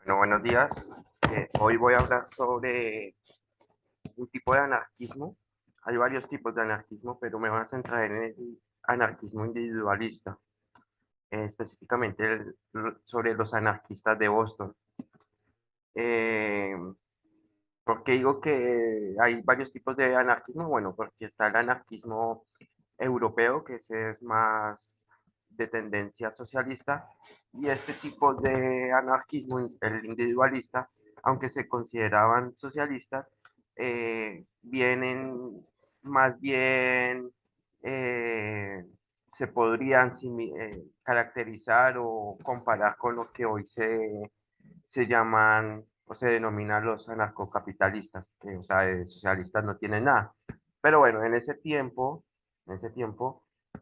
Bueno, buenos días. Hoy voy a hablar sobre un tipo de anarquismo. Hay varios tipos de anarquismo, pero me voy a centrar en el anarquismo individualista, específicamente sobre los anarquistas de Boston. Eh, ¿Por qué digo que hay varios tipos de anarquismo? Bueno, porque está el anarquismo europeo, que ese es más de tendencia socialista, y este tipo de anarquismo, el individualista, aunque se consideraban socialistas, vienen más bien, eh, se podrían caracterizar o comparar con lo que hoy se llaman o se denominan los anarcocapitalistas, que, o sea, de socialistas no tienen nada. Pero bueno, en ese tiempo,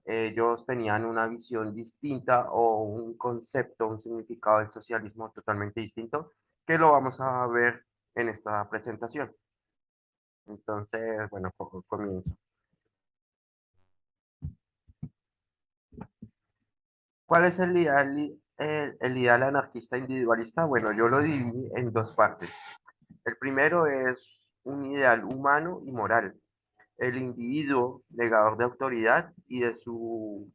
ellos tenían una visión distinta o un concepto, un significado del socialismo totalmente distinto, que lo vamos a ver en esta presentación. Entonces, bueno, comienzo. ¿Cuál es el ideal anarquista individualista? Bueno, yo lo dividí en dos partes. El primero es un ideal humano y moral. El individuo negador de autoridad y su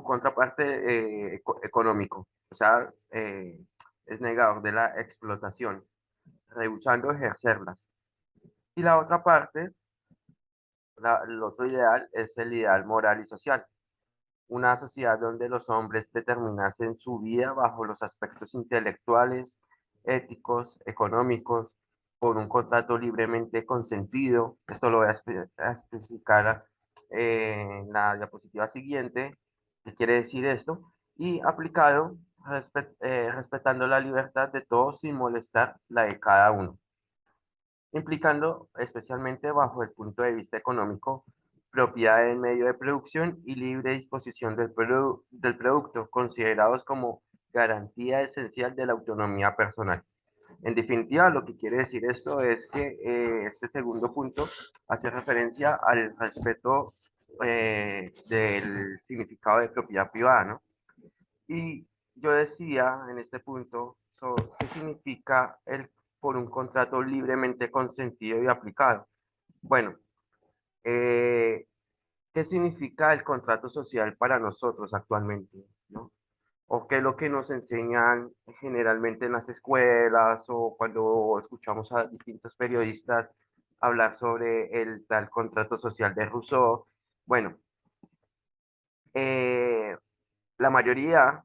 contraparte económico. O sea, es negador de la explotación, rehusando ejercerlas. Y la otra parte, el otro ideal, es el ideal moral y social. Una sociedad donde los hombres determinasen su vida bajo los aspectos intelectuales, éticos, económicos, por un contrato libremente consentido. Esto lo voy a especificar en la diapositiva siguiente, qué quiere decir esto, y aplicado respetando la libertad de todos sin molestar la de cada uno, implicando especialmente bajo el punto de vista económico, propiedad del medio de producción y libre disposición del producto, considerados como garantía esencial de la autonomía personal. En definitiva, lo que quiere decir esto es que este segundo punto hace referencia al respeto del significado de propiedad privada, ¿no? Y yo decía en este punto qué significa el por un contrato libremente consentido y aplicado. Bueno, eh, ¿qué significa el contrato social para nosotros actualmente? ¿No? ¿O qué es lo que nos enseñan generalmente en las escuelas o cuando escuchamos a distintos periodistas hablar sobre el tal contrato social de Rousseau? Bueno, eh, la mayoría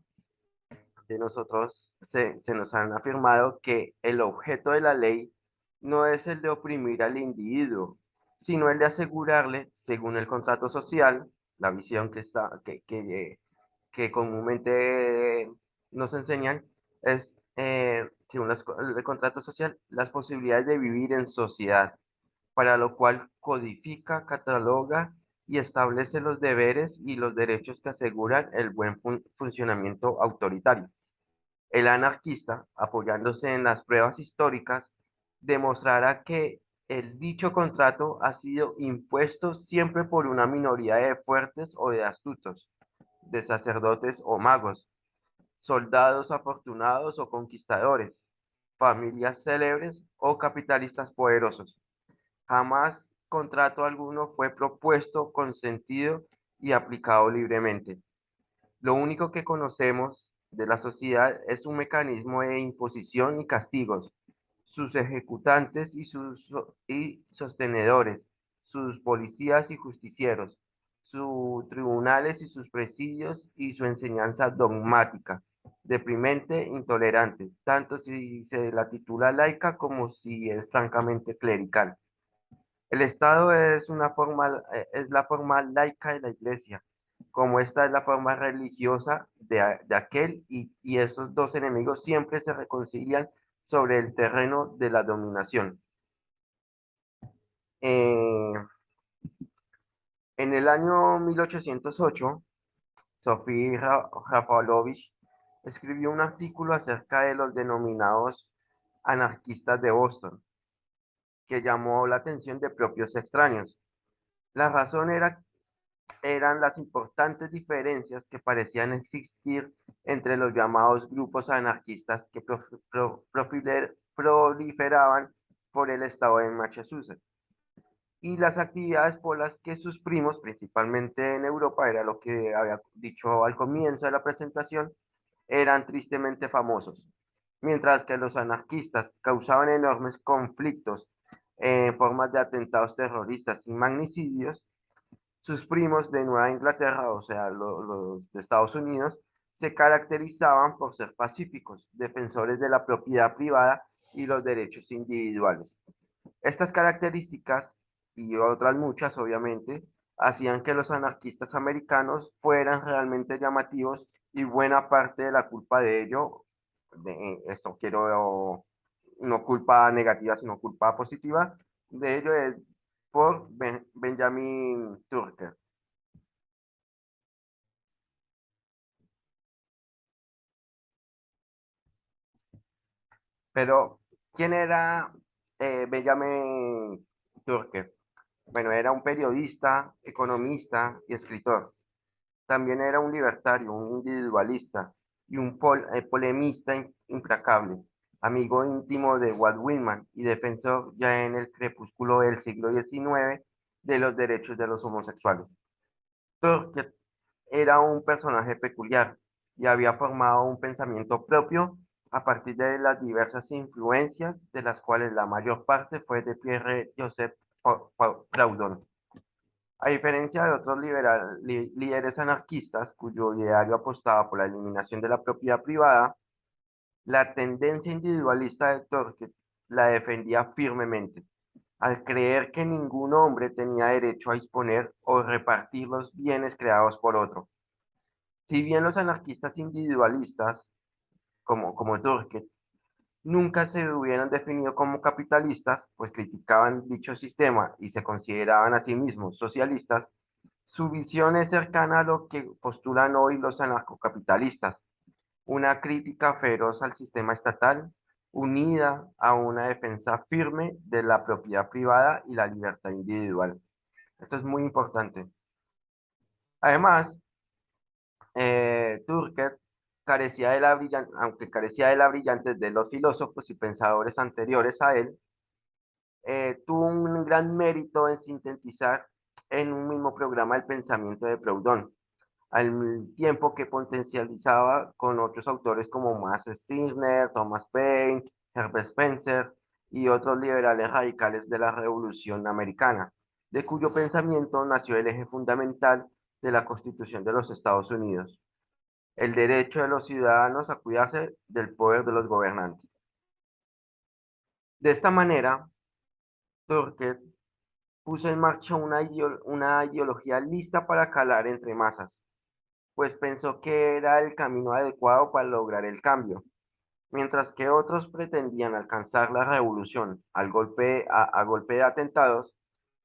de nosotros se nos han afirmado que el objeto de la ley no es el de oprimir al individuo, sino el de asegurarle, según el contrato social, la visión que comúnmente nos enseñan, es, según el contrato social, las posibilidades de vivir en sociedad, para lo cual codifica, cataloga y establece los deberes y los derechos que aseguran el buen funcionamiento autoritario. El anarquista, apoyándose en las pruebas históricas, demostrará que el dicho contrato ha sido impuesto siempre por una minoría de fuertes o de astutos, de sacerdotes o magos, soldados afortunados o conquistadores, familias célebres o capitalistas poderosos. Jamás contrato alguno fue propuesto, consentido y aplicado libremente. Lo único que conocemos de la sociedad es un mecanismo de imposición y castigos, sus ejecutantes y sostenedores, sus policías y justicieros, sus tribunales y sus presidios y su enseñanza dogmática, deprimente, intolerante, tanto si se la titula laica como si es francamente clerical. El Estado es la forma laica de la Iglesia, como esta es la forma religiosa de aquel, y esos dos enemigos siempre se reconcilian sobre el terreno de la dominación. Eh, en el año 1808, Sofía Rafalovich escribió un artículo acerca de los denominados anarquistas de Boston, que llamó la atención de propios extraños. La razón era eran las importantes diferencias que parecían existir entre los llamados grupos anarquistas que proliferaban por el estado de Massachusetts y las actividades por las que sus primos, principalmente en Europa, era lo que había dicho al comienzo de la presentación, eran tristemente famosos. Mientras que los anarquistas causaban enormes conflictos en formas de atentados terroristas y magnicidios, sus primos de Nueva Inglaterra, o sea, los de Estados Unidos, se caracterizaban por ser pacíficos, defensores de la propiedad privada y los derechos individuales. Estas características, y otras muchas obviamente, hacían que los anarquistas americanos fueran realmente llamativos y buena parte de la culpa de ello, de esto quiero, no culpa negativa, sino culpa positiva, de ello es por Benjamin Tucker. Pero, ¿quién era Benjamin Tucker? Bueno, era un periodista, economista y escritor. También era un libertario, un individualista y un polemista implacable, amigo íntimo de Walt Whitman y defensor ya en el crepúsculo del siglo XIX de los derechos de los homosexuales. Turkett era un personaje peculiar y había formado un pensamiento propio a partir de las diversas influencias, de las cuales la mayor parte fue de Pierre Joseph Proudhon. A diferencia de otros líderes anarquistas cuyo ideario apostaba por la eliminación de la propiedad privada, la tendencia individualista de Torque la defendía firmemente, al creer que ningún hombre tenía derecho a disponer o repartir los bienes creados por otro. Si bien los anarquistas individualistas, como Durkheim, nunca se hubieran definido como capitalistas, pues criticaban dicho sistema y se consideraban a sí mismos socialistas, su visión es cercana a lo que postulan hoy los anarcocapitalistas, una crítica feroz al sistema estatal, unida a una defensa firme de la propiedad privada y la libertad individual. Esto es muy importante. Además, Turker carecía de la aunque carecía de la brillantez de los filósofos y pensadores anteriores a él, tuvo un gran mérito en sintetizar en un mismo programa el pensamiento de Proudhon, al tiempo que potencializaba con otros autores como Max Stirner, Thomas Paine, Herbert Spencer y otros liberales radicales de la Revolución Americana, de cuyo pensamiento nació el eje fundamental de la Constitución de los Estados Unidos, el derecho de los ciudadanos a cuidarse del poder de los gobernantes. De esta manera, Turkett puso en marcha una ideología lista para calar entre masas, pues pensó que era el camino adecuado para lograr el cambio, mientras que otros pretendían alcanzar la revolución a golpe de atentados.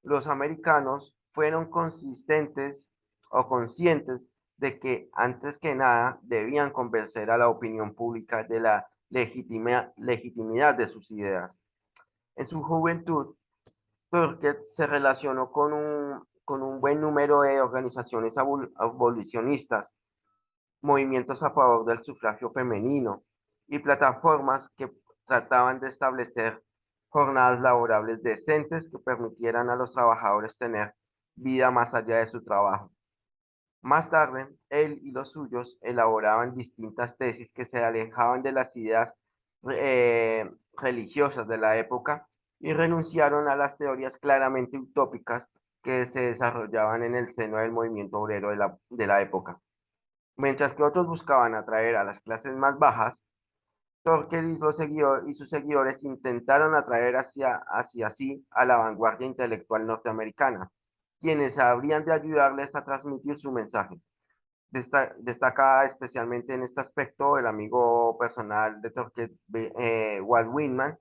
Los americanos fueron consistentes o conscientes de que antes que nada debían convencer a la opinión pública de la legitimidad de sus ideas. En su juventud, Turkett se relacionó con un buen número de organizaciones abolicionistas, movimientos a favor del sufragio femenino y plataformas que trataban de establecer jornadas laborables decentes que permitieran a los trabajadores tener vida más allá de su trabajo. Más tarde, él y los suyos elaboraban distintas tesis que se alejaban de las ideas religiosas de la época y renunciaron a las teorías claramente utópicas que se desarrollaban en el seno del movimiento obrero de la época. Mientras que otros buscaban atraer a las clases más bajas, Torquel y sus seguidores intentaron atraer hacia sí a la vanguardia intelectual norteamericana, quienes habrían de ayudarles a transmitir su mensaje. Destaca especialmente en este aspecto el amigo personal de Torquel, Walt Whitman,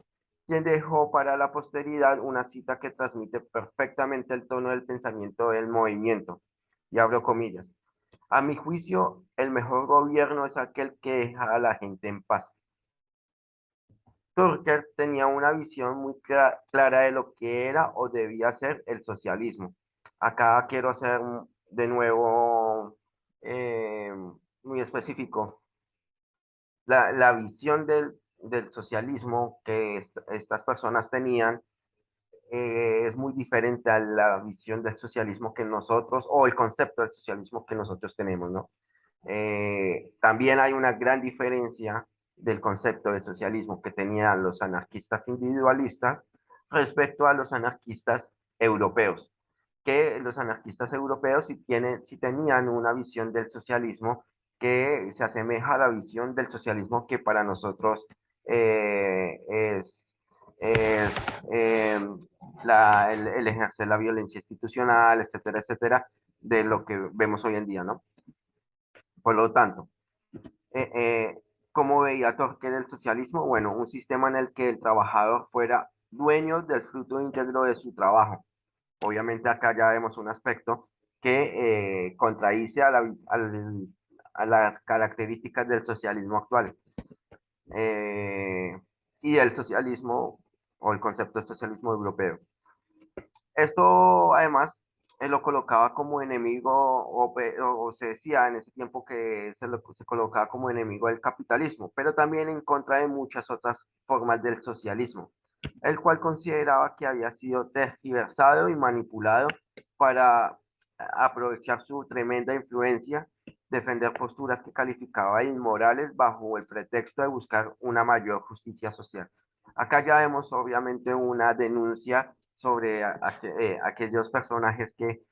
quien dejó para la posteridad una cita que transmite perfectamente el tono del pensamiento del movimiento. Y abro comillas. A mi juicio, el mejor gobierno es aquel que deja a la gente en paz. Turker tenía una visión muy clara de lo que era o debía ser el socialismo. Acá quiero hacer de nuevo, muy específico, la visión del socialismo que estas personas tenían es muy diferente a la visión del socialismo que nosotros, o el concepto del socialismo que nosotros tenemos, ¿no? También hay una gran diferencia del concepto de socialismo que tenían los anarquistas individualistas respecto a los anarquistas europeos, que los anarquistas europeos sí tenían una visión del socialismo que se asemeja a la visión del socialismo que para nosotros eh, es, es el ejercer la violencia institucional, etcétera, etcétera, de lo que vemos hoy en día, ¿no? Por lo tanto, eh, eh, ¿cómo veía Torque el socialismo? Bueno, un sistema en el que el trabajador fuera dueño del fruto íntegro de su trabajo. Obviamente acá ya vemos un aspecto que contradice a las características del socialismo actual eh, y del socialismo o el concepto de socialismo europeo. Esto además lo colocaba como enemigo o se decía en ese tiempo que se colocaba como enemigo del capitalismo, pero también en contra de muchas otras formas del socialismo, el cual consideraba que había sido tergiversado y manipulado para aprovechar su tremenda influencia, defender posturas que calificaba de inmorales bajo el pretexto de buscar una mayor justicia social. Acá ya vemos obviamente una denuncia sobre aquellos personajes que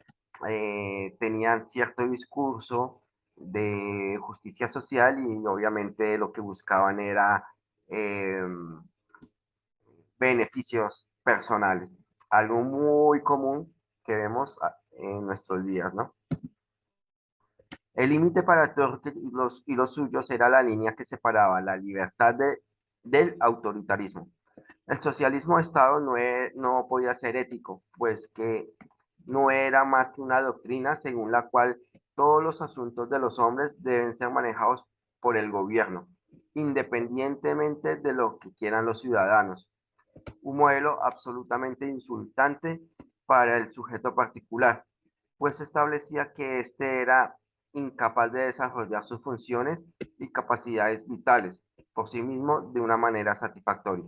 tenían cierto discurso de justicia social y obviamente lo que buscaban era eh, beneficios personales, algo muy común que vemos en nuestros días, ¿no? El límite para Torque y los suyos era la línea que separaba la libertad del autoritarismo. El socialismo de Estado no podía ser ético, pues que no era más que una doctrina según la cual todos los asuntos de los hombres deben ser manejados por el gobierno, independientemente de lo que quieran los ciudadanos. Un modelo absolutamente insultante para el sujeto particular, pues establecía que éste era incapaz de desarrollar sus funciones y capacidades vitales por sí mismo de una manera satisfactoria.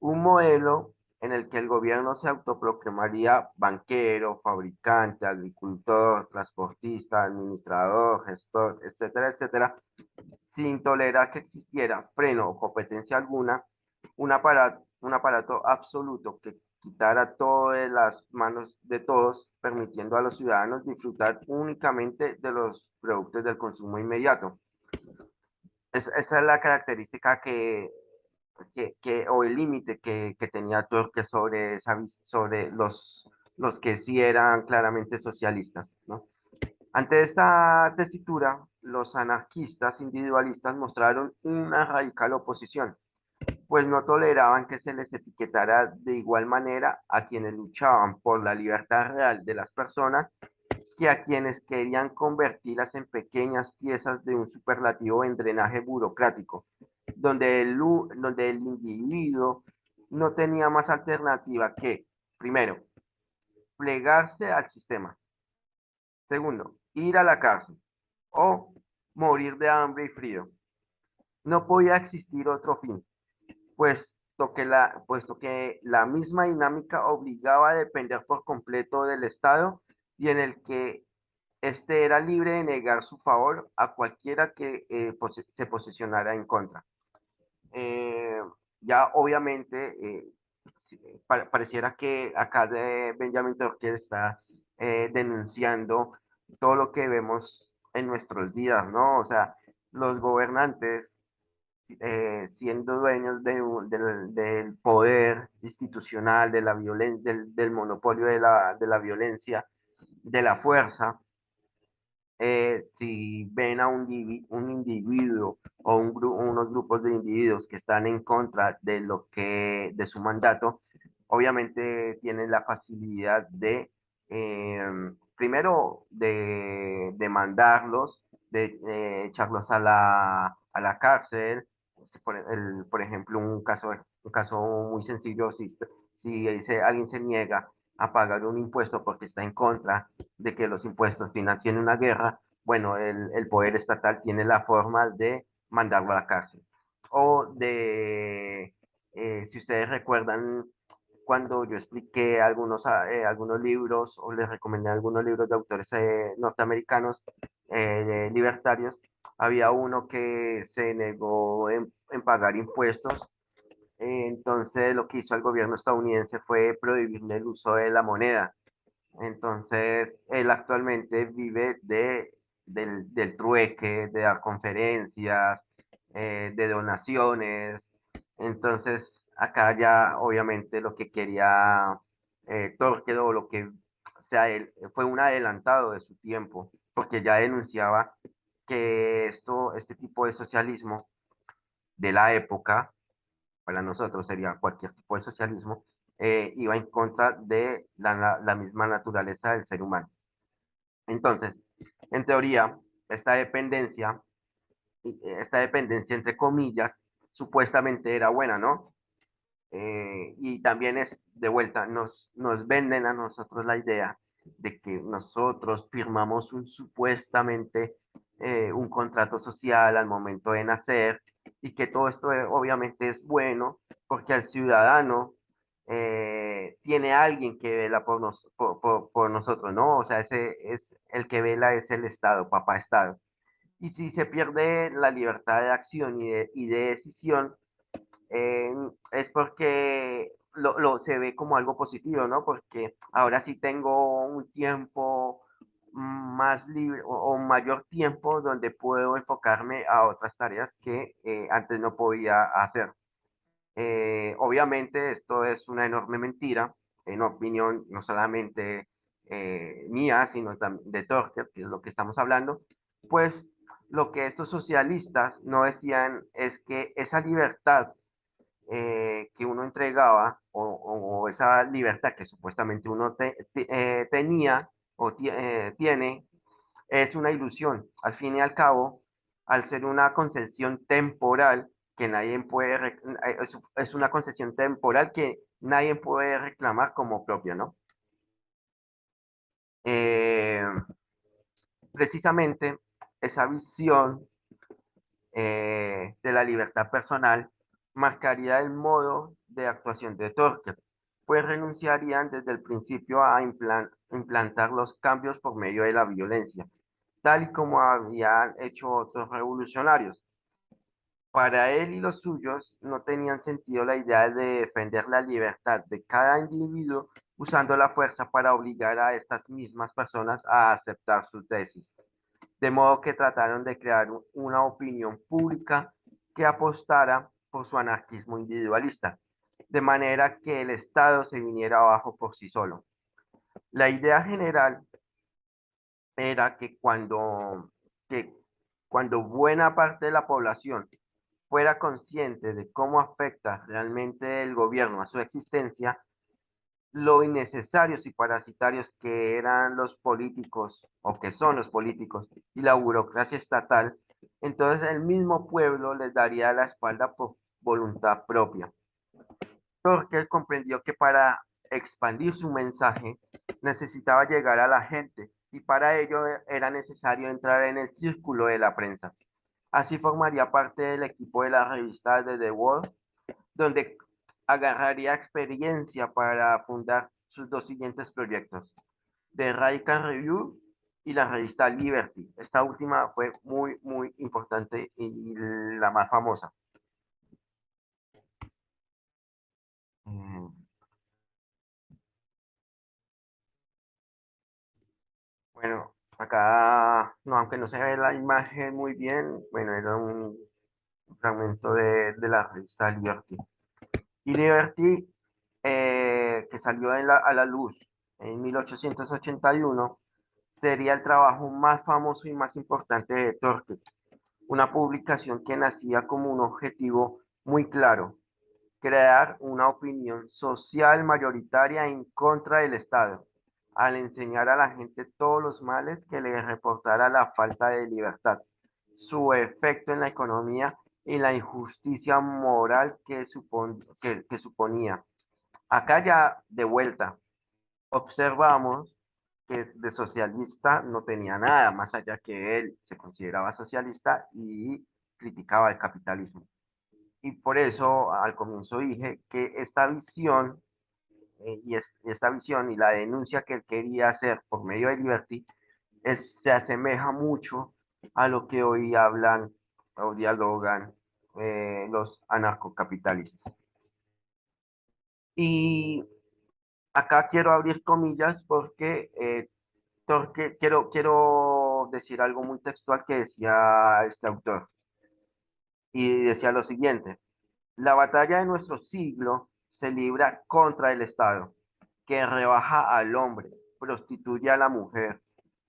Un modelo en el que el gobierno se autoproclamaría banquero, fabricante, agricultor, transportista, administrador, gestor, etcétera, etcétera, sin tolerar que existiera freno o competencia alguna, un aparato absoluto que quitara todo de las manos de todos, permitiendo a los ciudadanos disfrutar únicamente de los productos del consumo inmediato. Esa es la característica o el límite que tenía Torque sobre, sobre los que sí eran claramente socialistas, ¿no? Ante esta tesitura, los anarquistas individualistas mostraron una radical oposición, pues no toleraban que se les etiquetara de igual manera a quienes luchaban por la libertad real de las personas que a quienes querían convertirlas en pequeñas piezas de un superlativo drenaje burocrático, donde el individuo no tenía más alternativa que, primero, plegarse al sistema, segundo, ir a la cárcel o morir de hambre y frío. No podía existir otro fin, puesto que la misma dinámica obligaba a depender por completo del Estado y en el que este era libre de negar su favor a cualquiera que se posicionara en contra. Eh, ya obviamente pareciera que acá de Benjamin Torquer está denunciando todo lo que vemos en nuestros días, ¿no? O sea, los gobernantes siendo dueños del poder institucional, de la violencia, del monopolio de la violencia, de la fuerza, si ven a un individuo o unos grupos de individuos que están en contra de de su mandato, obviamente tienen la facilidad de, primero, de demandarlos, de echarlos a la cárcel. Por ejemplo, un caso muy sencillo, si alguien se niega a pagar un impuesto porque está en contra de que los impuestos financien una guerra, bueno, el poder estatal tiene la forma de mandarlo a la cárcel. O de, si ustedes recuerdan, cuando yo expliqué algunos libros o les recomendé algunos libros de autores norteamericanos libertarios, había uno que se negó en pagar impuestos. Entonces lo que hizo el gobierno estadounidense fue prohibirle el uso de la moneda. Entonces él actualmente vive del trueque, de dar conferencias, de donaciones. Entonces acá ya obviamente lo que quería Torquedo, lo que sea, él fue un adelantado de su tiempo, porque ya denunciaba que este tipo de socialismo de la época, para nosotros sería cualquier tipo de socialismo, iba en contra de la misma naturaleza del ser humano. Entonces, en teoría, esta dependencia, esta dependencia entre comillas, supuestamente era buena, ¿no? Y también es, de vuelta, nos venden a nosotros la idea de que nosotros firmamos supuestamente un contrato social al momento de nacer y que todo esto obviamente es bueno porque al ciudadano tiene alguien que vela por nosotros, ¿no? O sea, ese es el que vela es el Estado, papá Estado. Y si se pierde la libertad de acción y de decisión, es porque se ve como algo positivo, ¿no? Porque ahora sí tengo un tiempo más libre o mayor tiempo donde puedo enfocarme a otras tareas que antes no podía hacer. Obviamente esto es una enorme mentira, en opinión no solamente mía, sino también de Torker, que es lo que estamos hablando, pues lo que estos socialistas no decían es que esa libertad que uno entregaba o esa libertad que supuestamente uno tenía o tiene es una ilusión. Al fin y al cabo, al ser una concesión temporal que nadie puede, es una concesión temporal que nadie puede reclamar como propia, ¿no? Eh, Precisamente esa visión de la libertad personal marcaría el modo de actuación de Torque, pues renunciarían desde el principio a implantar los cambios por medio de la violencia, tal y como habían hecho otros revolucionarios. Para él y los suyos no tenían sentido la idea de defender la libertad de cada individuo usando la fuerza para obligar a estas mismas personas a aceptar su tesis. De modo que trataron de crear una opinión pública que apostara por su anarquismo individualista, de manera que el Estado se viniera abajo por sí solo. La idea general era que cuando buena parte de la población fuera consciente de cómo afecta realmente el gobierno a su existencia, lo innecesarios y parasitarios que eran los políticos o que son los políticos y la burocracia estatal, entonces el mismo pueblo les daría la espalda por voluntad propia. Torquel comprendió que para expandir su mensaje necesitaba llegar a la gente y para ello era necesario entrar en el círculo de la prensa. Así formaría parte del equipo de la revista de The World, donde agarraría experiencia para fundar sus dos siguientes proyectos, The Radical Review y la revista Liberty. Esta última fue muy, muy importante y la más famosa. Mm, Bueno, acá, no, aunque no se ve la imagen muy bien, bueno, era un fragmento de la revista Liberty. Y Liberty, que salió a la luz en 1881, sería el trabajo más famoso y más importante de Torque, una publicación que nacía como un objetivo muy claro: crear una opinión social mayoritaria en contra del Estado, al enseñar a la gente todos los males que le reportara la falta de libertad, su efecto en la economía y la injusticia moral que suponía. Acá ya de vuelta. observamos que de socialista no tenía nada, más allá que él se consideraba socialista y criticaba el capitalismo. Y por eso al comienzo dije que esta visión esta visión y la denuncia que él quería hacer por medio de Liberty se asemeja mucho a lo que hoy hablan o dialogan los anarcocapitalistas. Y acá quiero abrir comillas porque quiero decir algo muy textual que decía este autor. Y decía lo siguiente: la batalla de nuestro siglo se libra contra el Estado, que rebaja al hombre, prostituye a la mujer,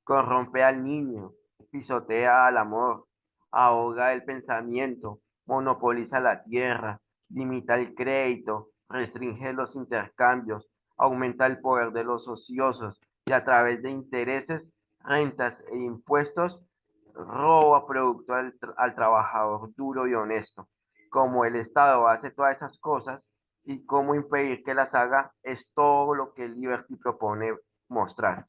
corrompe al niño, pisotea al amor, ahoga el pensamiento, monopoliza la tierra, limita el crédito, restringe los intercambios, aumenta el poder de los ociosos y a través de intereses, rentas e impuestos roba producto al trabajador duro y honesto. Como el Estado hace todas esas cosas y cómo impedir que las haga es todo lo que Liberty propone mostrar.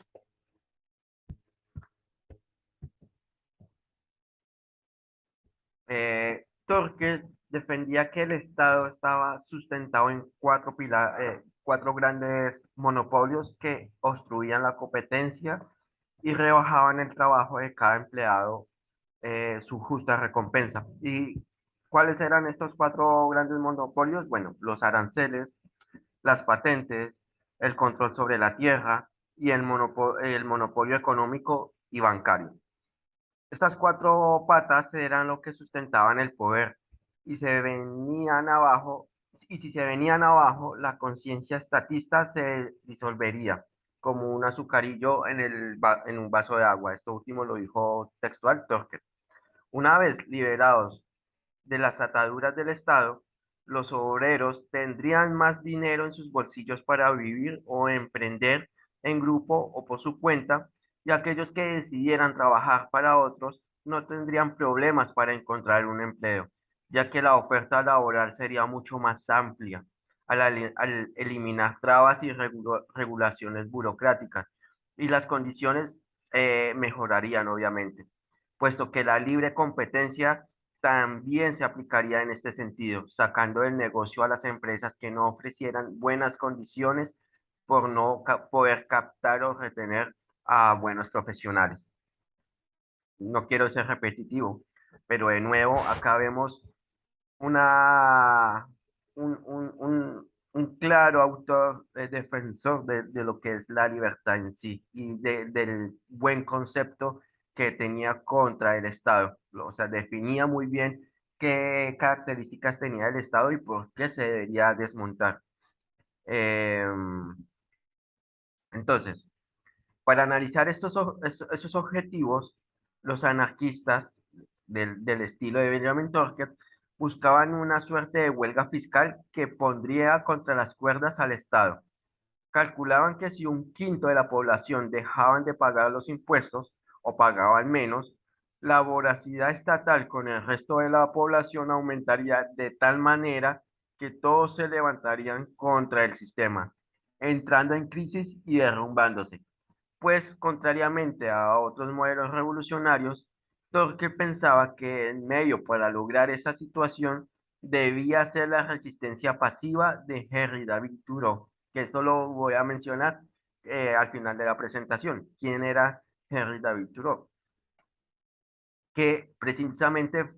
Torque defendía que el Estado estaba sustentado en cuatro grandes monopolios que obstruían la competencia y rebajaban el trabajo de cada empleado su justa recompensa. ¿Y cuáles eran estos cuatro grandes monopolios? Bueno, los aranceles, las patentes, el control sobre la tierra y el monopolio económico y bancario. Estas cuatro patas eran lo que sustentaban el poder y se venían abajo, y si se venían abajo, la conciencia estatista se disolvería como un azucarillo en un vaso de agua. Esto último lo dijo textual Torque. Una vez liberados de las ataduras del Estado, los obreros tendrían más dinero en sus bolsillos para vivir o emprender en grupo o por su cuenta, y aquellos que decidieran trabajar para otros no tendrían problemas para encontrar un empleo, ya que la oferta laboral sería mucho más amplia al eliminar trabas y regulaciones burocráticas, y las condiciones mejorarían, obviamente, puesto que la libre competencia también se aplicaría en este sentido, sacando del negocio a las empresas que no ofrecieran buenas condiciones por no poder captar o retener a buenos profesionales. No quiero ser repetitivo, pero de nuevo acá vemos una, un claro autor defensor de lo que es la libertad en sí y del buen concepto que tenía contra el Estado. O sea, definía muy bien qué características tenía el Estado y por qué se debería desmontar. Eh, entonces, para analizar esos objetivos, los anarquistas del estilo de Benjamin Tucker buscaban una suerte de huelga fiscal que pondría contra las cuerdas al Estado. Calculaban que si un quinto de la población dejaban de pagar los impuestos o pagaban menos, la voracidad estatal con el resto de la población aumentaría de tal manera que todos se levantarían contra el sistema, entrando en crisis y derrumbándose. Pues, contrariamente a otros modelos revolucionarios, Torque pensaba que el medio para lograr esa situación debía ser la resistencia pasiva de Henry David Thoreau, que esto lo voy a mencionar al final de la presentación. ¿Quién era Henry David Thoreau? Que precisamente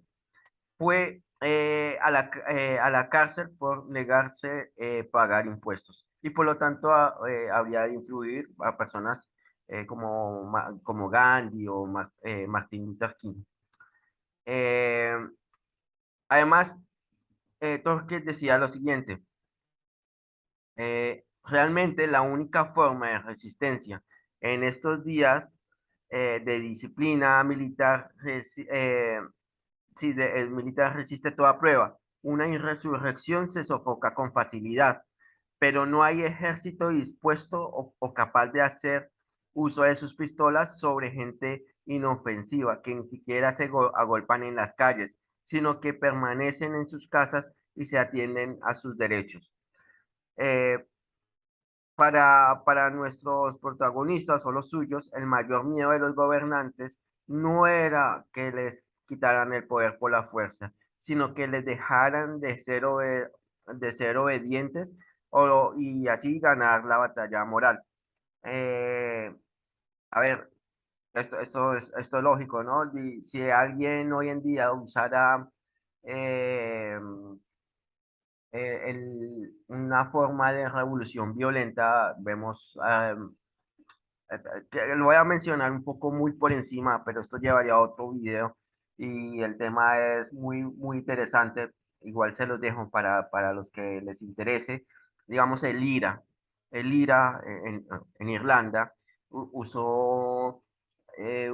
fue a la cárcel por negarse pagar impuestos y por lo tanto habría de influir a personas como Gandhi o Martin Luther King. Eh, Además, Torres decía lo siguiente: realmente la única forma de resistencia en estos días de disciplina militar si el militar resiste toda prueba, una insurrección se sofoca con facilidad, pero no hay ejército dispuesto o capaz de hacer uso de sus pistolas sobre gente inofensiva, que ni siquiera se agolpan en las calles, sino que permanecen en sus casas y se atienden a sus derechos. Eh, Para nuestros protagonistas o los suyos, el mayor miedo de los gobernantes no era que les quitaran el poder por la fuerza, sino que les dejaran de ser obedientes y así ganar la batalla moral. Eh, a ver, esto es lógico, ¿no? Si alguien hoy en día usara eh, una forma de revolución violenta, vemos, lo voy a mencionar un poco muy por encima, pero esto llevaría a otro video y el tema es muy interesante. Igual se los dejo para los que les interese. Digamos, el IRA en Irlanda usó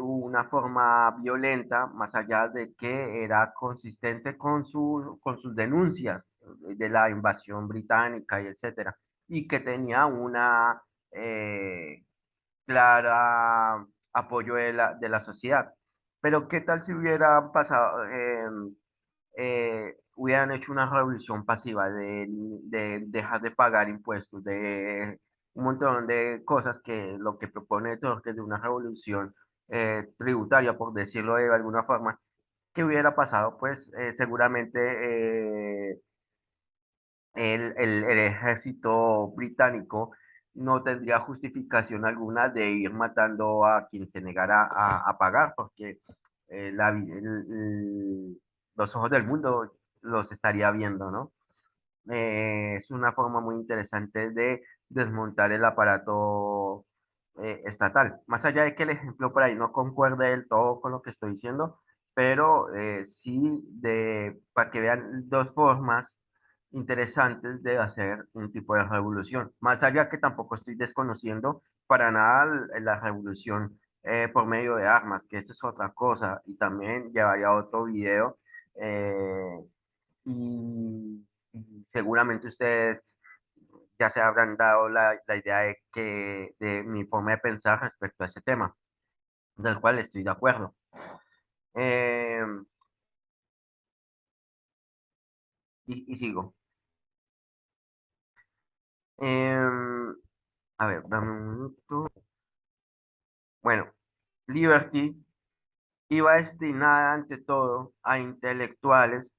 una forma violenta, más allá de que era consistente con sus denuncias de la invasión británica y etcétera, y que tenía una clara apoyo de la sociedad. Pero ¿qué tal si hubiera pasado, hubieran hecho una revolución pasiva de dejar de pagar impuestos, de un montón de cosas que lo que propone Torres de una revolución tributaria, por decirlo de alguna forma? ¿Qué hubiera pasado? Pues seguramente el ejército británico no tendría justificación alguna de ir matando a quien se negara a pagar, porque los ojos del mundo los estaría viendo, ¿no? Es una forma muy interesante de desmontar el aparato estatal. Más allá de que el ejemplo por ahí no concuerde del todo con lo que estoy diciendo, pero sí para que vean dos formas interesantes de hacer un tipo de revolución. Más allá que tampoco estoy desconociendo para nada la revolución por medio de armas, que eso es otra cosa, y también llevaría otro video. eh, y seguramente ustedes ya se habrán dado la idea de mi forma de pensar respecto a ese tema, del cual estoy de acuerdo. Eh, y sigo. Eh, a ver, dame un minuto. Bueno, Liberty iba destinada ante todo a intelectuales,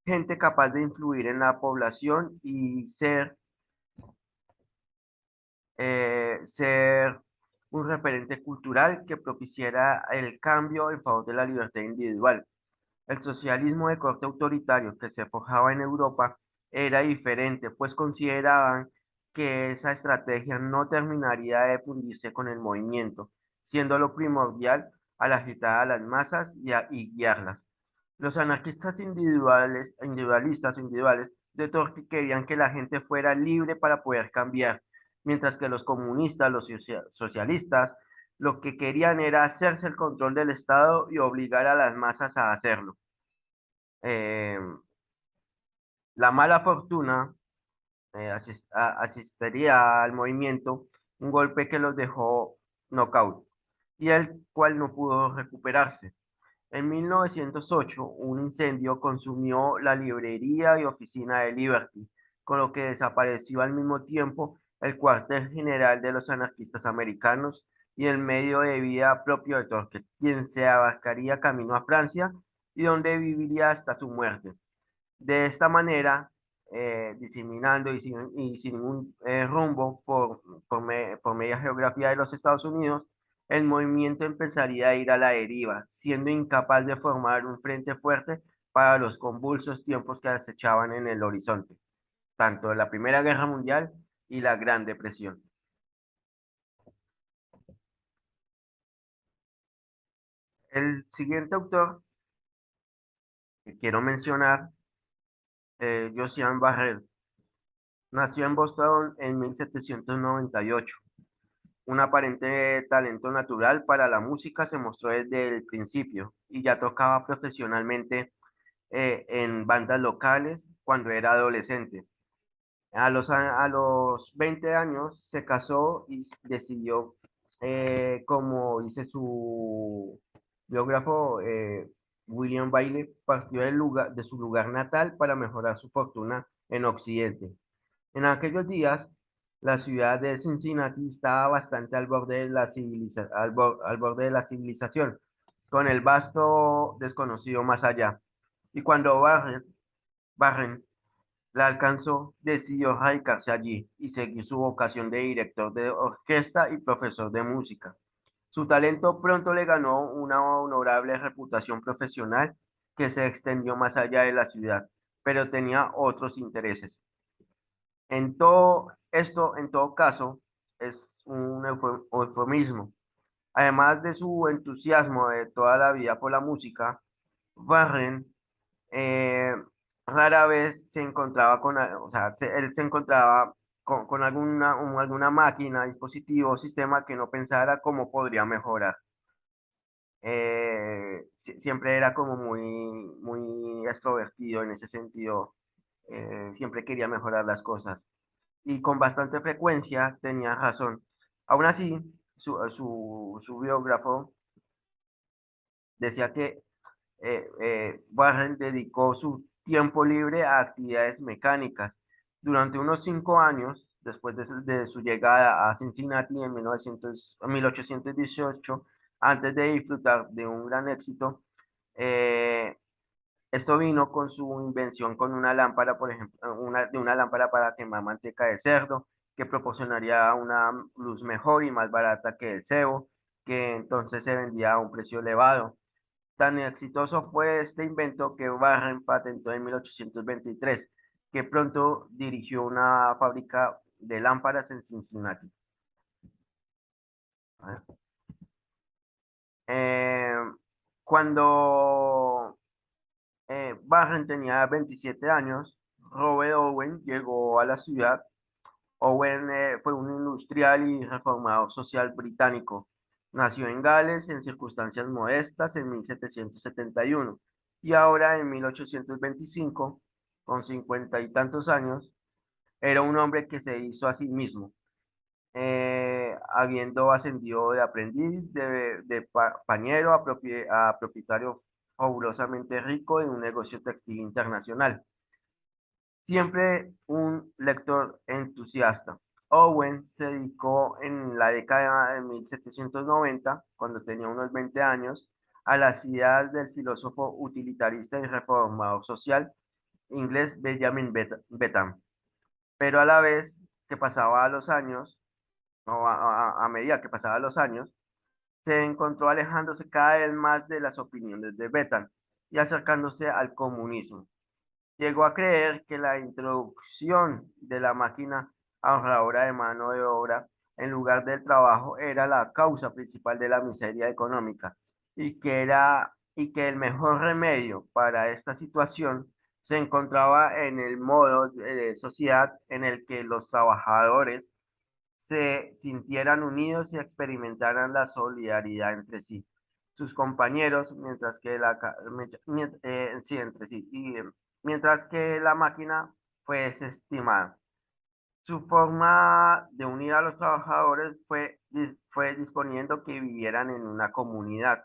gente capaz de influir en la población y ser un referente cultural que propiciara el cambio en favor de la libertad individual. El socialismo de corte autoritario que se forjaba en Europa era diferente, pues consideraban que esa estrategia no terminaría de fundirse con el movimiento, siendo lo primordial al agitar a las masas y guiarlas. Los anarquistas individualistas o individuales de Torque querían que la gente fuera libre para poder cambiar, mientras que los comunistas, los socialistas, lo que querían era hacerse el control del Estado y obligar a las masas a hacerlo. Eh, la mala fortuna asistiría al movimiento, un golpe que los dejó knockout y el cual no pudo recuperarse. En 1908, un incendio consumió la librería y oficina de Liberty, con lo que desapareció al mismo tiempo el cuartel general de los anarquistas americanos y el medio de vida propio de Torque, quien se abarcaría camino a Francia y donde viviría hasta su muerte. De esta manera, diseminando y sin ningún rumbo por media geografía de los Estados Unidos, el movimiento empezaría a ir a la deriva, siendo incapaz de formar un frente fuerte para los convulsos tiempos que acechaban en el horizonte, tanto la Primera Guerra Mundial y la Gran Depresión. El siguiente autor que quiero mencionar, Josiane Barrel, nació en Boston en 1798. Un aparente talento natural para la música se mostró desde el principio y ya tocaba profesionalmente en bandas locales cuando era adolescente. A los 20 años se casó y decidió, como dice su biógrafo William Bailey, partió de su lugar natal para mejorar su fortuna en Occidente. En aquellos días, La ciudad de Cincinnati estaba bastante al borde de la al borde de la civilización, con el vasto desconocido más allá. Y cuando Barren la alcanzó, decidió radicarse allí y seguir su vocación de director de orquesta y profesor de música. Su talento pronto le ganó una honorable reputación profesional que se extendió más allá de la ciudad, pero tenía otros intereses. En todo esto, en todo caso, es un eufemismo. Además de su entusiasmo de toda la vida por la música, Warren eh, rara vez se encontraba o sea, él se encontraba con alguna máquina, dispositivo, sistema que no pensara cómo podría mejorar. Siempre era como muy extrovertido en ese sentido, siempre quería mejorar las cosas y con bastante frecuencia tenía razón. Aún así, su biógrafo decía que Warren dedicó su tiempo libre a actividades mecánicas. Durante unos 5 años, después de su llegada a Cincinnati en 1818, antes de disfrutar de un gran éxito, eh, esto vino con su invención con una lámpara, por ejemplo, de una lámpara para quemar manteca de cerdo, que proporcionaría una luz mejor y más barata que el cebo, que entonces se vendía a un precio elevado. Tan exitoso fue este invento que Warren patentó en 1823, que pronto dirigió una fábrica de lámparas en Cincinnati. Eh, cuando Warren tenía 27 años, Robert Owen llegó a la ciudad. Owen fue un industrial y reformador social británico. Nació en Gales en circunstancias modestas en 1771 y ahora en 1825, con 50 y tantos años, era un hombre que se hizo a sí mismo, habiendo ascendido de aprendiz, pañero a propietario fabulosamente rico de un negocio textil internacional. Siempre un lector entusiasta, Owen se dedicó en la década de 1790, cuando tenía unos 20 años, a las ideas del filósofo utilitarista y reformador social inglés Benjamin Bentham, pero a la vez que pasaba los años, o a medida que pasaba los años, se encontró alejándose cada vez más de las opiniones de Bentham y acercándose al comunismo. Llegó a creer que la introducción de la máquina ahorradora de mano de obra en lugar del trabajo era la causa principal de la miseria económica y que el mejor remedio para esta situación se encontraba en el modo de sociedad en el que los trabajadores se sintieran unidos y experimentaran la solidaridad entre sí, sus compañeros, sí, entre sí, mientras que la máquina fue desestimada. Su forma de unir a los trabajadores fue disponiendo que vivieran en una comunidad.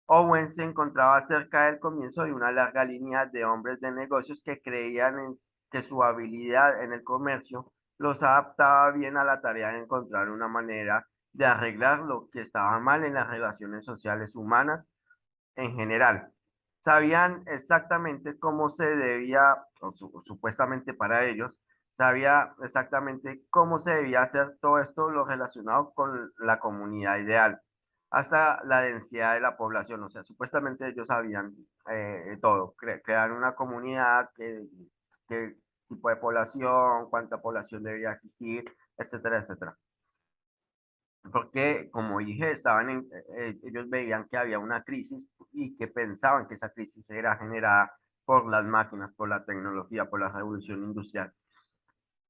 Owen se encontraba cerca del comienzo de una larga línea de hombres de negocios que creían en que su habilidad en el comercio los adaptaba bien a la tarea de encontrar una manera de arreglar lo que estaba mal en las relaciones sociales humanas en general. Sabían exactamente cómo se debía, supuestamente para ellos, sabía exactamente cómo se debía hacer todo esto lo relacionado con la comunidad ideal, hasta la densidad de la población. O sea, supuestamente ellos sabían todo, crear una comunidad, qué tipo de población, cuánta población debería existir, etcétera, etcétera. Porque, como dije, ellos veían que había una crisis y que pensaban que esa crisis era generada por las máquinas, por la tecnología, por la revolución industrial.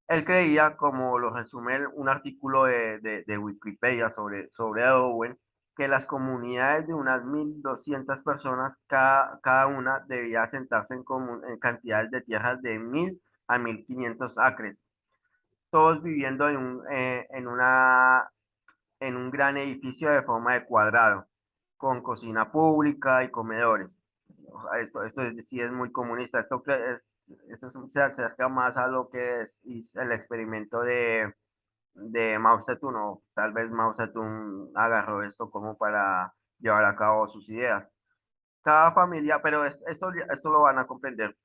Él creía, como lo resume un artículo de Wikipedia sobre Owen, que las comunidades de unas 1.200 personas, cada una debía sentarse en cantidades de tierras de 1.000 a 1.500 acres, todos viviendo en un gran edificio de forma de cuadrado, con cocina pública y comedores. Esto sí es muy comunista. se acerca más a lo que es el experimento de Mao Zedong, o tal vez Mao Zedong agarró esto como para llevar a cabo sus ideas. Cada familia, pero esto lo van a comprender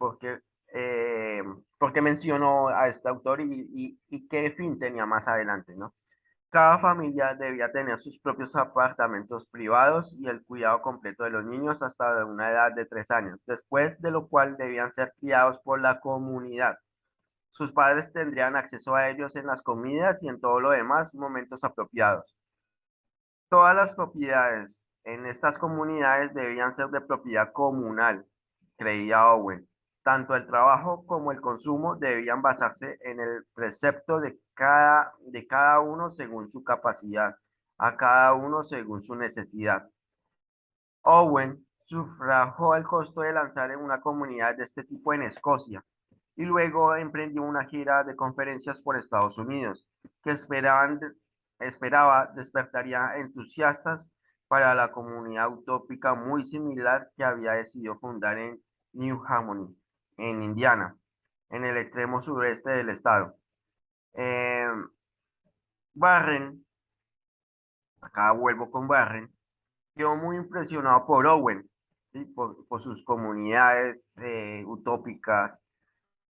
eh, porque mencionó a este autor y qué fin tenía más adelante, ¿no? Cada familia debía tener sus propios apartamentos privados y el cuidado completo de los niños hasta una edad de 3 años, después de lo cual debían ser criados por la comunidad. Sus padres tendrían acceso a ellos en las comidas y en todo lo demás momentos apropiados. Todas las propiedades en estas comunidades debían ser de propiedad comunal, creía Owen. Tanto el trabajo como el consumo debían basarse en el precepto de cada uno según su capacidad, a cada uno según su necesidad. Owen sufragó el costo de lanzar en una comunidad de este tipo en Escocia y luego emprendió una gira de conferencias por Estados Unidos que esperaba despertaría entusiastas para la comunidad utópica muy similar que había decidido fundar en New Harmony, en Indiana, en el extremo sureste del estado. Eh, Barren, acá vuelvo con Barren, quedó muy impresionado por Owen, ¿sí? Por sus comunidades utópicas.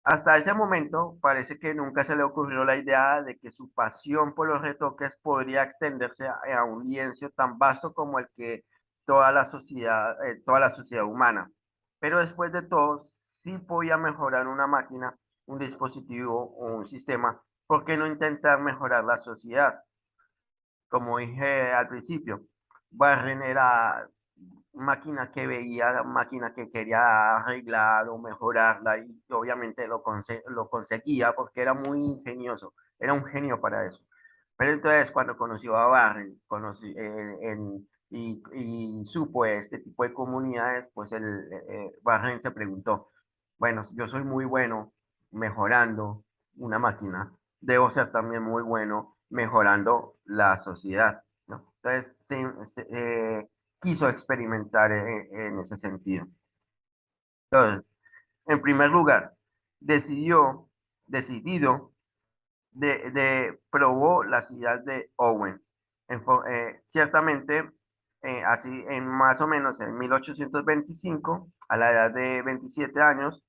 Hasta ese momento parece que nunca se le ocurrió la idea de que su pasión por los retoques podría extenderse a un lienzo tan vasto como el que toda la sociedad humana. Pero después de todo, sí podía mejorar una máquina, un dispositivo o un sistema. ¿Por qué no intentar mejorar la sociedad? Como dije al principio, Barren era máquina que veía, máquina que quería arreglar o mejorarla y obviamente lo conseguía porque era muy ingenioso, era un genio para eso. Pero entonces cuando conoció a Barren y supo este tipo de comunidades, pues Barren se preguntó, bueno, yo soy muy bueno mejorando una máquina, debo ser también muy bueno mejorando la sociedad, ¿no? Entonces, quiso experimentar en ese sentido. Entonces, en primer lugar, decidió, decidido, probó las ideas de Owen. Ciertamente, así en más o menos en 1825, a la edad de 27 años,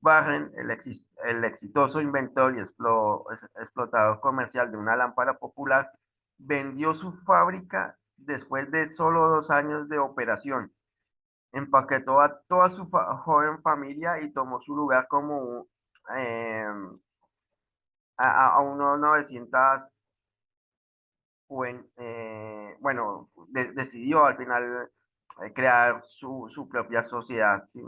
Barren, el exitoso inventor y explotador comercial de una lámpara popular, vendió su fábrica después de solo 2 años de operación. Empaquetó a toda su joven familia y tomó su lugar como eh, a unos 900, bueno, decidió al final crear su propia sociedad. ¿Sí?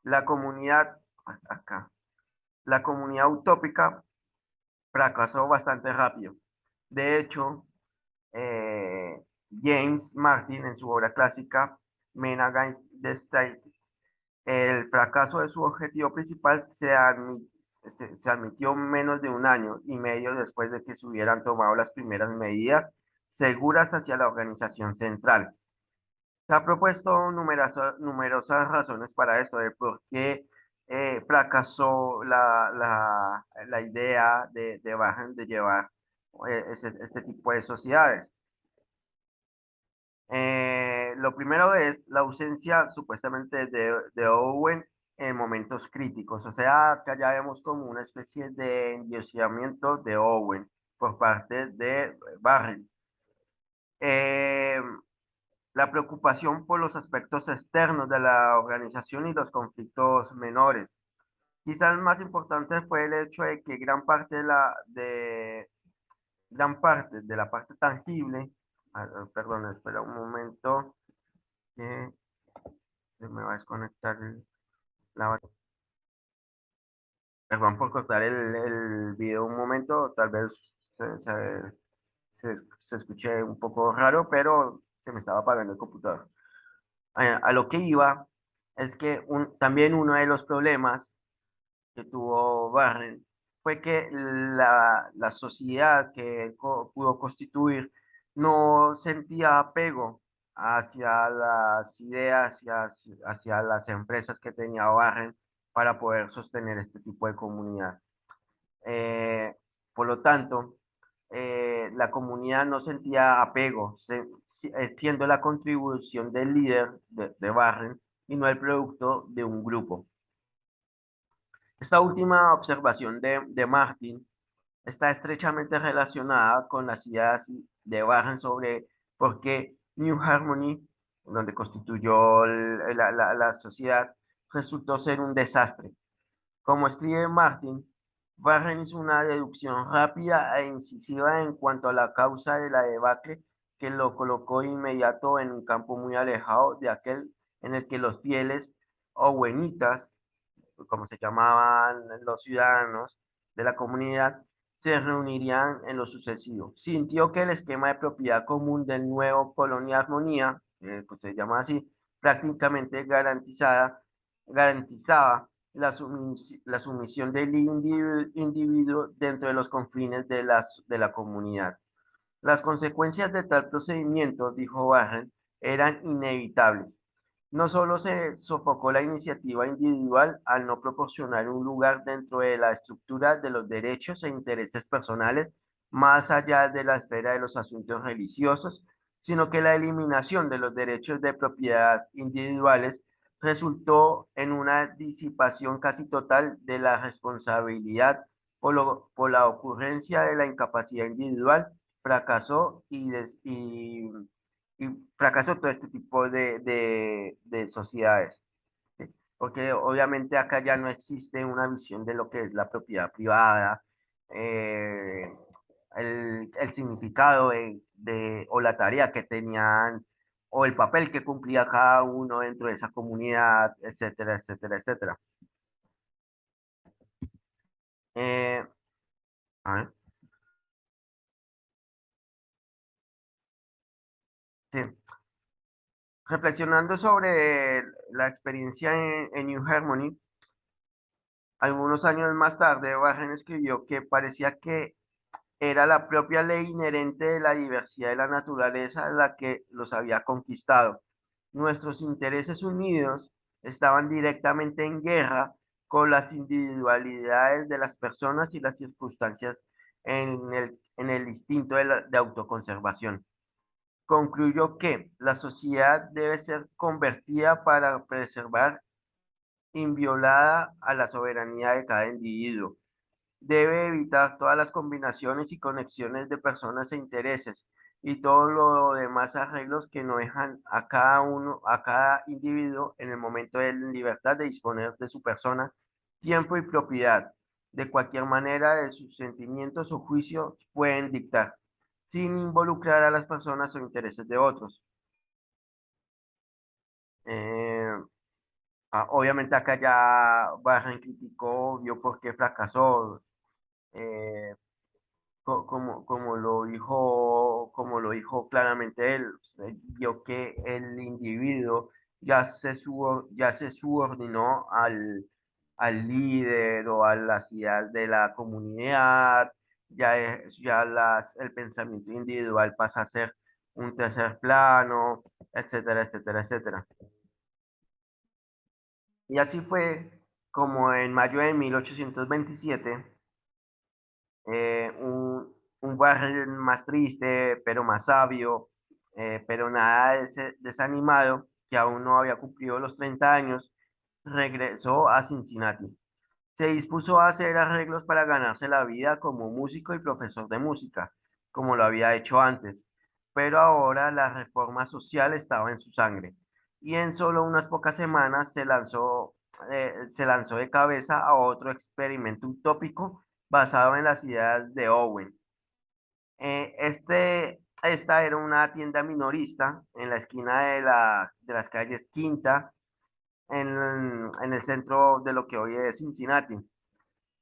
La comunidad, acá, la comunidad utópica fracasó bastante rápido. De hecho, James Martin en su obra clásica Men Against the State, el fracaso de su objetivo principal se admitió menos de un año y medio después de que se hubieran tomado las primeras medidas seguras hacia la organización central. Se ha propuesto numerosas razones para esto, de por qué fracasó la idea de Bajan de llevar este tipo de sociedades. Lo primero es la ausencia supuestamente de Owen en momentos críticos, o sea, que ya vemos como una especie de endiosamiento de Owen por parte de Barry. Eh, la preocupación por los aspectos externos de la organización y los conflictos menores. Quizás el más importante fue el hecho de que gran parte de la parte tangible, perdón, espera un momento, que se me va a desconectar la batería. Perdón por cortar el video un momento, tal vez se, se, se escuche un poco raro, pero se me estaba apagando el computador. A lo que iba es que también uno de los problemas que tuvo Barren fue que la sociedad que él pudo constituir no sentía apego hacia las ideas y hacia las empresas que tenía Barren para poder sostener este tipo de comunidad. Eh, por lo tanto, la comunidad no sentía apego, siendo la contribución del líder de Barren y no el producto de un grupo. Esta última observación de Martin está estrechamente relacionada con las ideas de Barren sobre por qué New Harmony, donde constituyó la sociedad, resultó ser un desastre. Como escribe Martin, Warren hizo una deducción rápida e incisiva en cuanto a la causa de la debacle que lo colocó inmediato en un campo muy alejado de aquel en el que los fieles owenitas, como se llamaban los ciudadanos de la comunidad, se reunirían en lo sucesivo. Sintió que el esquema de propiedad común del nuevo Colonia Armonía, pues se llama así, prácticamente garantizaba la sumisión del individuo dentro de los confines de la comunidad. Las consecuencias de tal procedimiento, dijo Warren, eran inevitables. No solo se sofocó la iniciativa individual al no proporcionar un lugar dentro de la estructura de los derechos e intereses personales más allá de la esfera de los asuntos religiosos, sino que la eliminación de los derechos de propiedad individuales resultó en una disipación casi total de la responsabilidad por la ocurrencia de la incapacidad individual. Fracasó y fracasó todo este tipo de sociedades, ¿sí? Porque obviamente acá ya no existe una visión de lo que es la propiedad privada, eh, el significado o la tarea que tenían, o el papel que cumplía cada uno dentro de esa comunidad, etcétera, etcétera, etcétera. Eh, a ver, sí. Reflexionando sobre la experiencia en New Harmony, algunos años más tarde, Warren escribió que parecía que era la propia ley inherente de la diversidad de la naturaleza la que los había conquistado. Nuestros intereses unidos estaban directamente en guerra con las individualidades de las personas y las circunstancias en el instinto de autoconservación. Concluyó que la sociedad debe ser convertida para preservar inviolada a la soberanía de cada individuo. Debe evitar todas las combinaciones y conexiones de personas e intereses y todo lo demás arreglos que no dejan a cada individuo en el momento de libertad de disponer de su persona, tiempo y propiedad. De cualquier manera, de sus sentimientos o juicios pueden dictar, sin involucrar a las personas o intereses de otros. Eh, obviamente acá ya Barren criticó, vio por qué fracasó, eh, como lo dijo claramente él, se vio que el individuo ya se subordinó al líder o a las ideas de la comunidad, el pensamiento individual pasa a ser un tercer plano, etcétera, etcétera, etcétera. Y así fue como en mayo de 1827 un Warren más triste, pero más sabio, pero nada desanimado, que aún no había cumplido los 30 años, regresó a Cincinnati. Se dispuso a hacer arreglos para ganarse la vida como músico y profesor de música, como lo había hecho antes, pero ahora la reforma social estaba en su sangre, y en solo unas pocas semanas se lanzó de cabeza a otro experimento utópico basado en las ideas de Owen. Esta era una tienda minorista en la esquina de las calles Quinta, en el centro de lo que hoy es Cincinnati.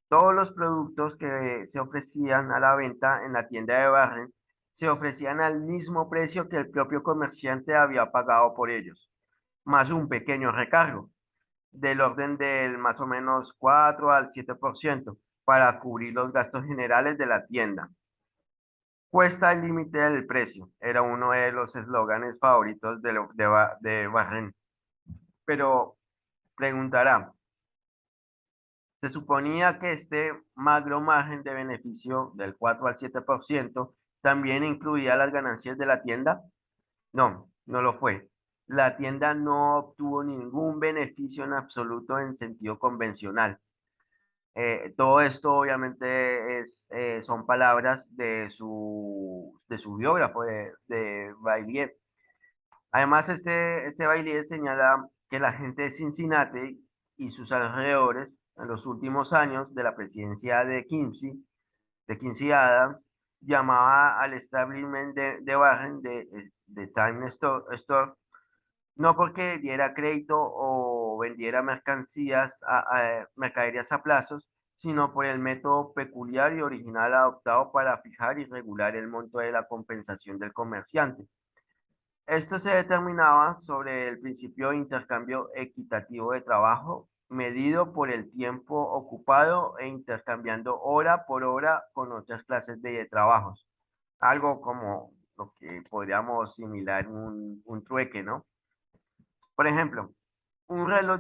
Todos los productos que se ofrecían a la venta en la tienda de Barren se ofrecían al mismo precio que el propio comerciante había pagado por ellos, más un pequeño recargo del orden del más o menos 4 al 7% para cubrir los gastos generales de la tienda. Cuesta el límite del precio, era uno de los eslóganes favoritos de Barren. Pero preguntará, Se suponía que este magro margen de beneficio del 4 al 7% también incluía las ganancias de la tienda. No, no lo fue. La tienda no obtuvo ningún beneficio en absoluto en sentido convencional. Todo esto obviamente son palabras de su biógrafo, de Bailey. Además, este Bailey señala que la gente de Cincinnati y sus alrededores en los últimos años de la presidencia de Quincy Adams, llamaba al establishment de Warren de Store, no porque diera crédito o vendiera mercaderías a plazos, sino por el método peculiar y original adoptado para fijar y regular el monto de la compensación del comerciante. Esto se determinaba sobre el principio de intercambio equitativo de trabajo, medido por el tiempo ocupado e intercambiando hora por hora con otras clases de trabajos. Algo como lo que podríamos similar un trueque, ¿no? Por ejemplo, un reloj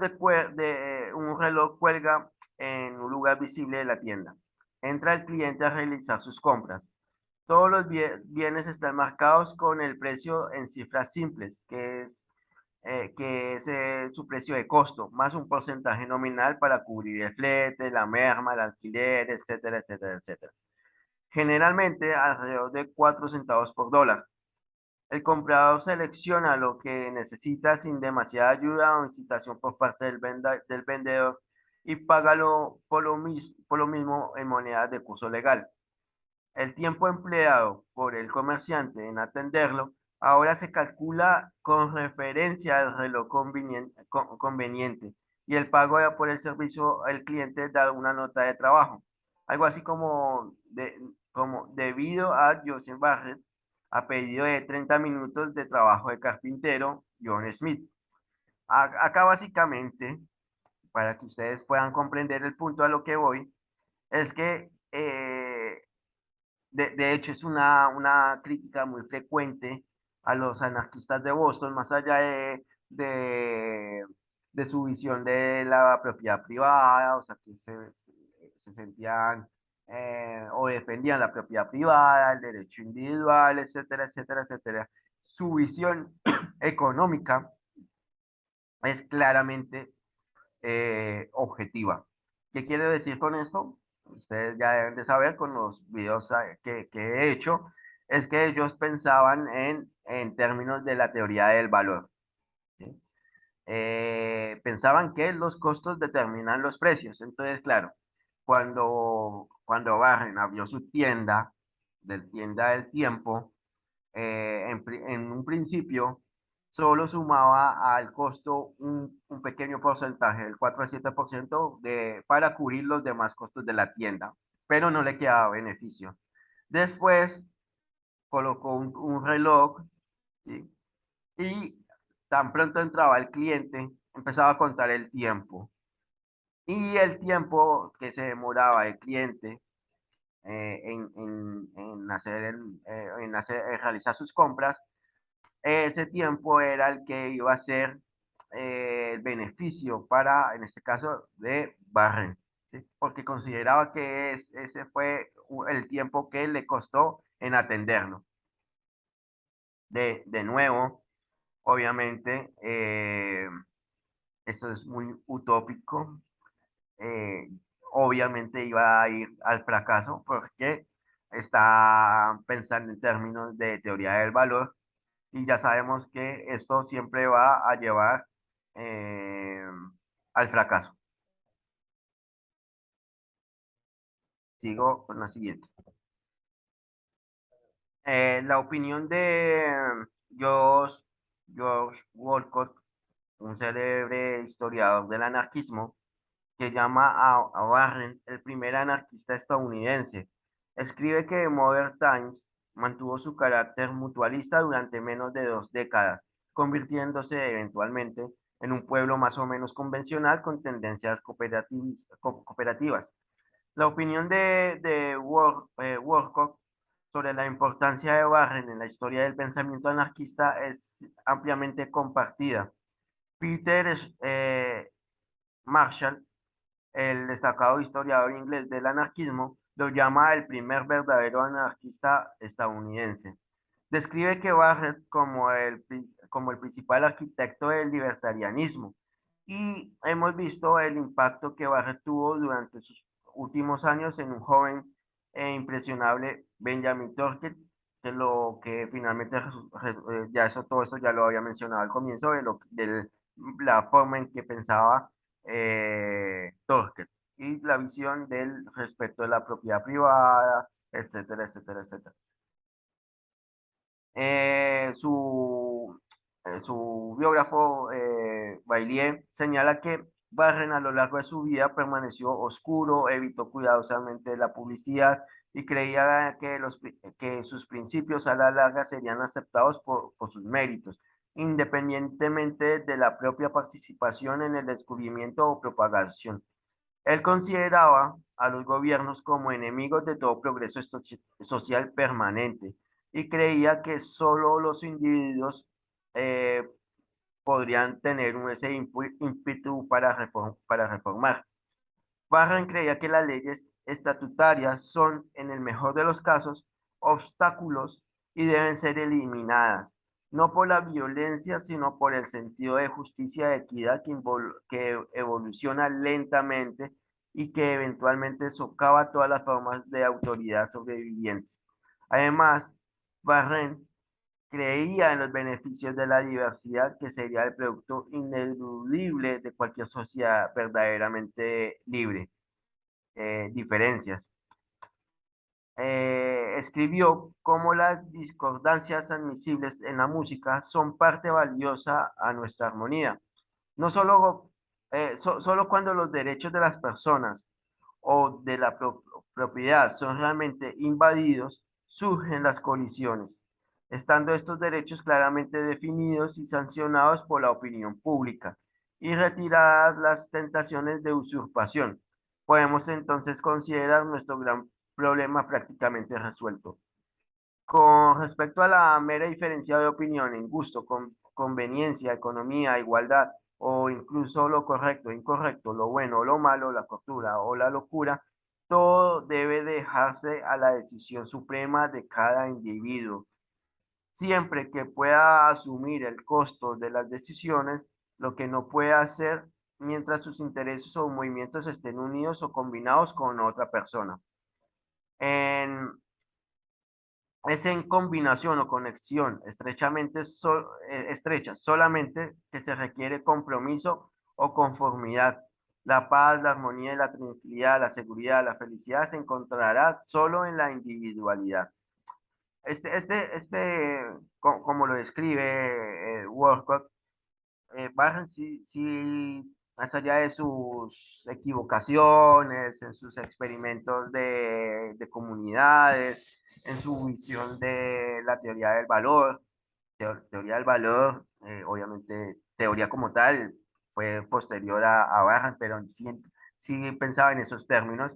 cuelga en un lugar visible de la tienda. Entra el cliente a realizar sus compras. Todos los bienes están marcados con el precio en cifras simples, que es su precio de costo, más un porcentaje nominal para cubrir el flete, la merma, el alquiler, etcétera, etcétera, etcétera. Generalmente alrededor de 4 centavos por dólar. El comprador selecciona lo que necesita sin demasiada ayuda o incitación por parte del vendedor y págalo por lo mismo en monedas de curso legal. El tiempo empleado por el comerciante en atenderlo ahora se calcula con referencia al reloj conveniente y el pago por el servicio al cliente da una nota de trabajo. Algo así como debido a Joseph Barrett, a pedido de 30 minutos de trabajo de carpintero, John Smith. Acá básicamente, para que ustedes puedan comprender el punto a lo que voy, es que de hecho, es una crítica muy frecuente a los anarquistas de Boston, más allá de su visión de la propiedad privada, o sea, que se sentían o defendían la propiedad privada, el derecho individual, etcétera, etcétera, etcétera. Su visión económica es claramente objetiva. ¿Qué quiere decir con esto? Ustedes ya deben de saber con los videos que he hecho, es que ellos pensaban en términos de la teoría del valor. ¿Sí? Pensaban que los costos determinan los precios. Entonces, claro, cuando Warren abrió su tienda del tiempo, en un principio solo sumaba al costo un pequeño porcentaje, el 4 al 7% para cubrir los demás costos de la tienda, pero no le quedaba beneficio. Después colocó un reloj, ¿sí? Y tan pronto entraba el cliente, empezaba a contar el tiempo. Y el tiempo que se demoraba el cliente en realizar sus compras, ese tiempo era el que iba a ser el beneficio para, en este caso, de Barren, ¿sí? Porque consideraba que ese fue el tiempo que le costó en atenderlo. De nuevo, obviamente, esto es muy utópico. eh, Obviamente iba a ir al fracaso porque está pensando en términos de teoría del valor y ya sabemos que esto siempre va a llevar eh, al fracaso. Sigo con la siguiente. La opinión de George, George Walcott, un célebre historiador del anarquismo, que llama a Warren el primer anarquista estadounidense. Escribe que Modern Times mantuvo su carácter mutualista durante menos de 2 décadas, convirtiéndose eventualmente en un pueblo más o menos convencional con tendencias cooperativas. La opinión de Worcott sobre la importancia de Warren en la historia del pensamiento anarquista es ampliamente compartida. Peter Marshall el destacado historiador inglés del anarquismo, lo llama el primer verdadero anarquista estadounidense. Describe que Barrett como el principal arquitecto del libertarianismo y hemos visto el impacto que Barrett tuvo durante sus últimos años en un joven e impresionable Benjamin Tucker, que lo que finalmente, ya eso, todo eso ya lo había mencionado al comienzo, de la forma en que pensaba Tucker y la visión del respeto de la propiedad privada, etcétera, etcétera, etcétera. Eh, su, su biógrafo Baillie señala que Barren a lo largo de su vida permaneció oscuro, evitó cuidadosamente la publicidad y creía que sus principios a la larga serían aceptados por sus méritos, independientemente de la propia participación en el descubrimiento o propagación. Él consideraba a los gobiernos como enemigos de todo progreso social permanente y creía que solo los individuos eh, podrían tener ese ímpetu para reformar. Barran creía que las leyes estatutarias son, en el mejor de los casos, obstáculos y deben ser eliminadas, no por la violencia, sino por el sentido de justicia y equidad que evoluciona lentamente y que eventualmente socava todas las formas de autoridad sobrevivientes. Además, Barren creía en los beneficios de la diversidad, que sería el producto ineludible de cualquier sociedad verdaderamente libre. Diferencias. Escribió cómo las discordancias admisibles en la música son parte valiosa a nuestra armonía. No solo, solo cuando los derechos de las personas o de la propiedad son realmente invadidos, surgen las colisiones, estando estos derechos claramente definidos y sancionados por la opinión pública y retiradas las tentaciones de usurpación. Podemos entonces considerar nuestro gran problema prácticamente resuelto. Con respecto a la mera diferencia de opinión en gusto, conveniencia, economía, igualdad, o incluso lo correcto, incorrecto, lo bueno o lo malo, la cordura o la locura, todo debe dejarse a la decisión suprema de cada individuo. Siempre que pueda asumir el costo de las decisiones, lo que no puede hacer mientras sus intereses o movimientos estén unidos o combinados con otra persona. En, es en combinación o conexión estrecha solamente que se requiere compromiso o conformidad. La paz, la armonía y la tranquilidad, la seguridad, la felicidad se encontrará solo en la individualidad. Como lo describe Worcott, Barren sí, sí, más allá de sus equivocaciones, en sus experimentos de comunidades, en su visión de la teoría del valor, teoría del valor, obviamente teoría como tal, fue posterior a Barren, pero sí, sí pensaba en esos términos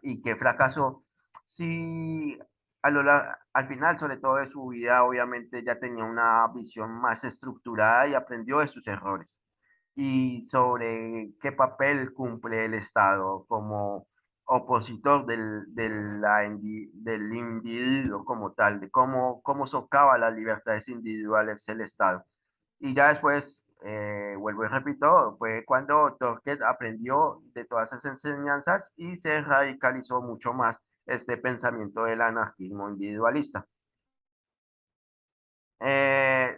y que fracasó. Sí, al final, sobre todo de su vida, obviamente ya tenía una visión más estructurada y aprendió de sus errores y sobre qué papel cumple el Estado como opositor del individuo como tal, de cómo socava las libertades individuales el Estado. Y ya después, vuelvo y repito, fue cuando Torquet aprendió de todas esas enseñanzas y se radicalizó mucho más este pensamiento del anarquismo individualista.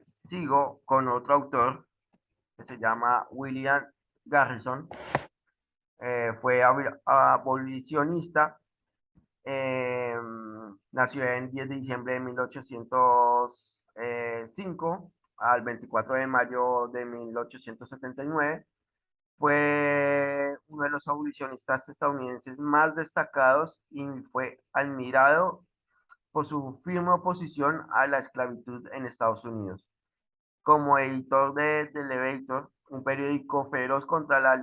Sigo con otro autor que se llama William Garrison. Fue abolicionista. eh, Nació en 10 de diciembre de 1805 al 24 de mayo de 1879. Fue uno de los abolicionistas estadounidenses más destacados y fue admirado por su firme oposición a la esclavitud en Estados Unidos. Como editor de The Elevator, un periódico feroz contra la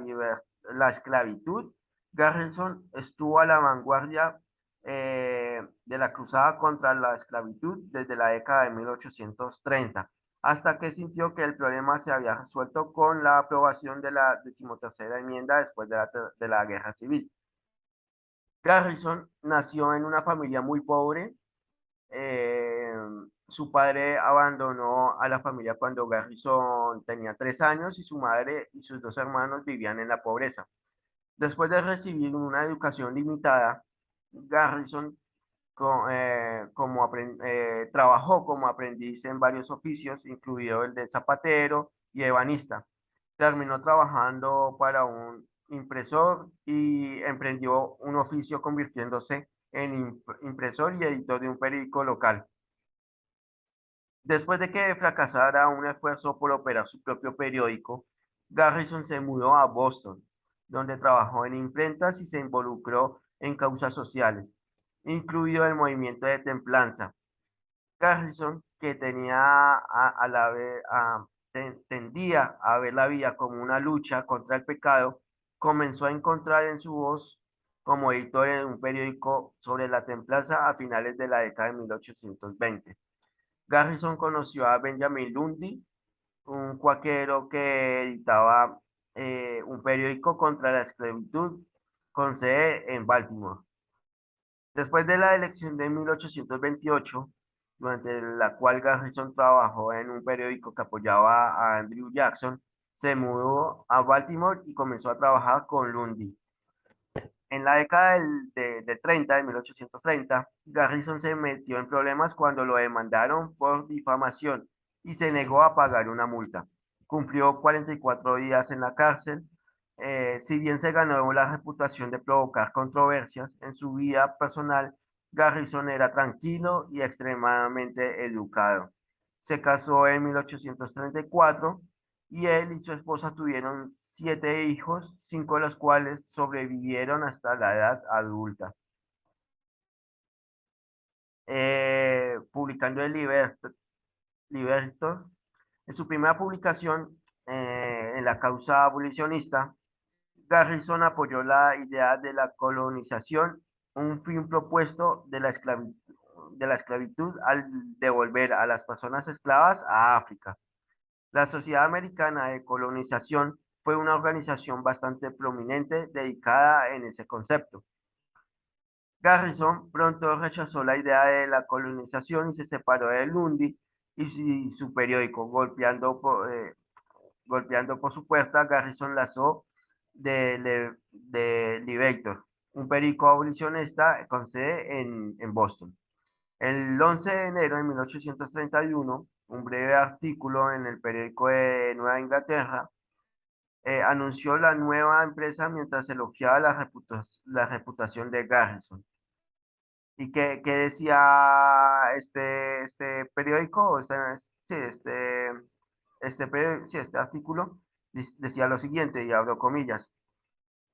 esclavitud, Garrison estuvo a la vanguardia de la cruzada contra la esclavitud desde la década de 1830. hasta que sintió que el problema se había resuelto con la aprobación de la 13ª enmienda después de la Guerra Civil. Garrison nació en una familia muy pobre. eh, Su padre abandonó a la familia cuando Garrison tenía 3 años y su madre y sus dos hermanos vivían en la pobreza. Después de recibir una educación limitada, Garrison trabajó como aprendiz en varios oficios, incluido el de zapatero y ebanista. Terminó trabajando para un impresor y emprendió un oficio convirtiéndose en impresor y editor de un periódico local. Después de que fracasara un esfuerzo por operar su propio periódico, Garrison se mudó a Boston, donde trabajó en imprentas y se involucró en causas sociales, incluido el movimiento de templanza. Garrison, que a la vez, tendía a ver la vida como una lucha contra el pecado, comenzó a encontrar en su voz como editor en un periódico sobre la templanza a finales de la década de 1820. Garrison conoció a Benjamin Lundy, un cuáquero que editaba un periódico contra la esclavitud con sede en Baltimore. Después de la elección de 1828, durante la cual Garrison trabajó en un periódico que apoyaba a Andrew Jackson, se mudó a Baltimore y comenzó a trabajar con Lundy. En la década del 30, de 1830, Garrison se metió en problemas cuando lo demandaron por difamación y se negó a pagar una multa. Cumplió 44 días en la cárcel. Si bien se ganó la reputación de provocar controversias en su vida personal, Garrison era tranquilo y extremadamente educado. Se casó en 1834 y él y su esposa tuvieron 7 hijos, 5 de los cuales sobrevivieron hasta la edad adulta. Publicando el Libertor, en su primera publicación en la causa abolicionista, Garrison apoyó la idea de la colonización, un fin propuesto de la esclavitud al devolver a las personas esclavas a África. La Sociedad Americana de Colonización fue una organización bastante prominente dedicada en ese concepto. Garrison pronto rechazó la idea de la colonización y se separó de Lundy y su periódico. Golpeando por su puerta, Garrison lanzó de Liberator, un periódico abolicionista con sede en Boston. El 11 de enero de 1831, un breve artículo en el periódico de Nueva Inglaterra anunció la nueva empresa mientras elogiaba la reputación de Garrison. ¿Y qué decía este periódico? Sí, sí, este artículo decía lo siguiente, y abro comillas.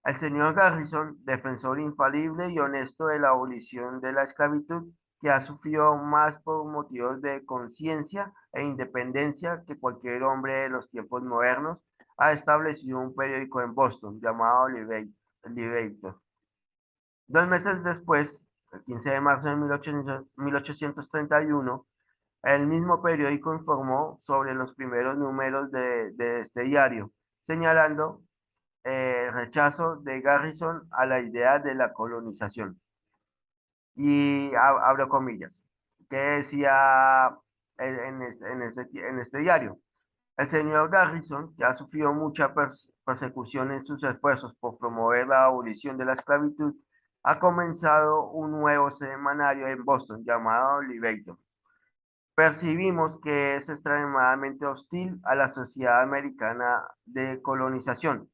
El señor Garrison, defensor infalible y honesto de la abolición de la esclavitud, que ha sufrido más por motivos de conciencia e independencia que cualquier hombre de los tiempos modernos, ha establecido un periódico en Boston llamado Liberator. 2 meses después, el 15 de marzo de 1831, el mismo periódico informó sobre los primeros números de este diario, señalando rechazo de Garrison a la idea de la colonización. Y abro comillas, que decía en este diario. El señor Garrison, que ha sufrido mucha persecución en sus esfuerzos por promover la abolición de la esclavitud, ha comenzado un nuevo semanario en Boston llamado Liberator. Percibimos que es extremadamente hostil a la sociedad americana de colonización.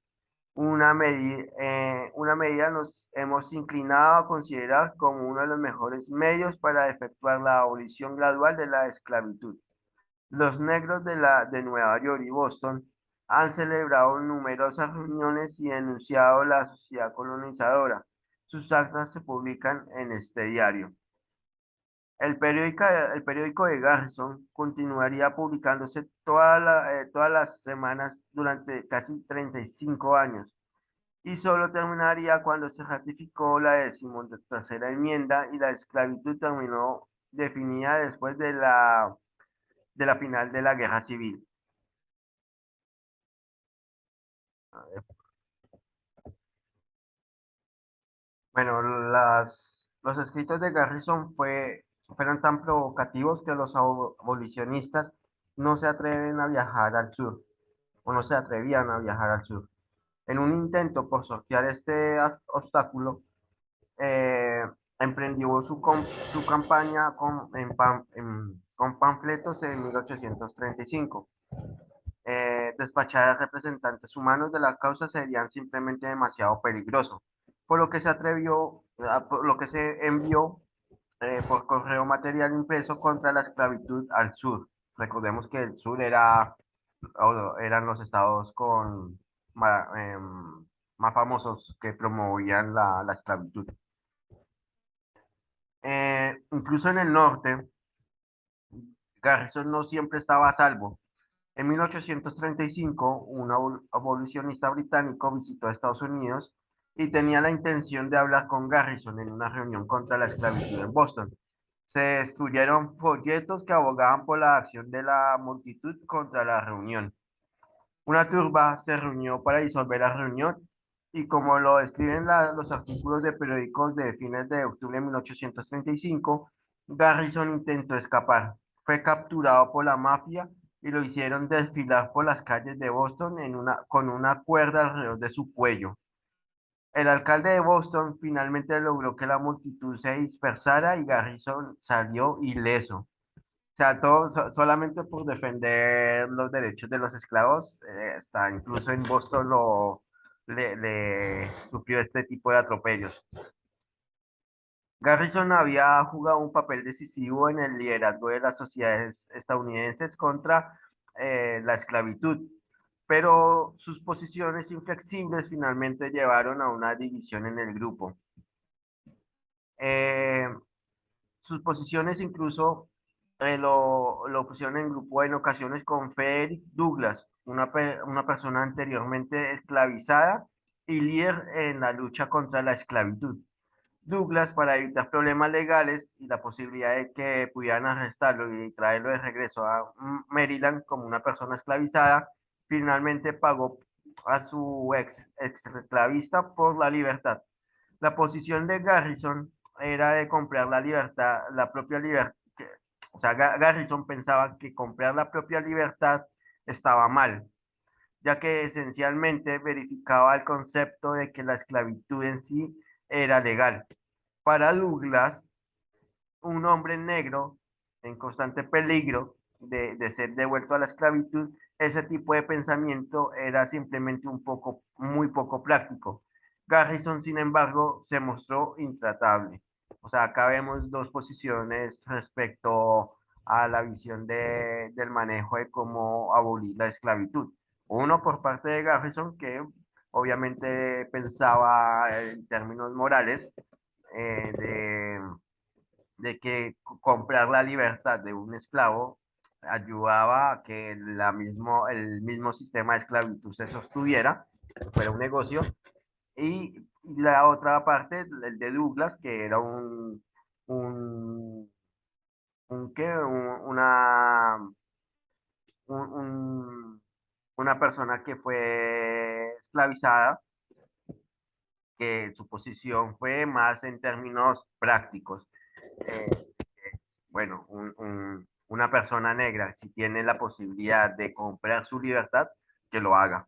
Una medida nos hemos inclinado a considerar como uno de los mejores medios para efectuar la abolición gradual de la esclavitud. Los negros de Nueva York y Boston han celebrado numerosas reuniones y denunciado la sociedad colonizadora. Sus actas se publican en este diario. El periódico de Garrison continuaría publicándose todas las semanas durante casi 35 años y solo terminaría cuando se ratificó la 13ª enmienda y la esclavitud terminó definida después de la de la final de la Guerra Civil. Bueno, los escritos de Garrison fueron tan provocativos que los abolicionistas no se atreven a viajar al sur, o no se atrevían a viajar al sur. En un intento por sortear este obstáculo, eh, emprendió su campaña con panfletos en 1835. Despachar a representantes humanos de la causa serían simplemente demasiado peligroso, por lo que por lo que se envió por correo material impreso contra la esclavitud al sur. Recordemos que el sur eran los estados más famosos que promovían la esclavitud. Incluso en el norte, Garrison no siempre estaba a salvo. En 1835, un abolicionista británico visitó Estados Unidos y tenía la intención de hablar con Garrison en una reunión contra la esclavitud en Boston. Se destruyeron folletos que abogaban por la acción de la multitud contra la reunión. Una turba se reunió para disolver la reunión y como lo describen los artículos de periódicos de fines de octubre de 1835, Garrison intentó escapar. Fue capturado por la mafia y lo hicieron desfilar por las calles de Boston con una cuerda alrededor de su cuello. El alcalde de Boston finalmente logró que la multitud se dispersara y Garrison salió ileso. O sea, solamente por defender los derechos de los esclavos, está incluso en Boston le sufrió este tipo de atropellos. Garrison había jugado un papel decisivo en el liderazgo de las sociedades estadounidenses contra la esclavitud, pero sus posiciones inflexibles finalmente llevaron a una división en el grupo. Eh, Sus posiciones incluso lo pusieron en grupo en ocasiones con Frederick Douglass, una persona anteriormente esclavizada y líder en la lucha contra la esclavitud. Douglas, para evitar problemas legales y la posibilidad de que pudieran arrestarlo y traerlo de regreso a Maryland como una persona esclavizada, finalmente pagó a su ex esclavista por la libertad. La posición de Garrison era de comprar la libertad, la propia libertad. O sea, Garrison pensaba que comprar la propia libertad estaba mal, ya que esencialmente verificaba el concepto de que la esclavitud en sí era legal. Para Douglas, un hombre negro en constante peligro de ser devuelto a la esclavitud, ese tipo de pensamiento era simplemente muy poco práctico. Garrison, sin embargo, se mostró intratable. O sea, acá vemos dos posiciones respecto a la visión del manejo de cómo abolir la esclavitud. Uno por parte de Garrison, que obviamente pensaba en términos morales, de que comprar la libertad de un esclavo ayudaba a que el mismo sistema de esclavitud se sostuviera, fuera un negocio, y la otra parte, el de Douglas, que era un, un, ¿qué? Una persona que fue esclavizada, que su posición fue más en términos prácticos. Eh, bueno, una persona negra, si tiene la posibilidad de comprar su libertad, que lo haga.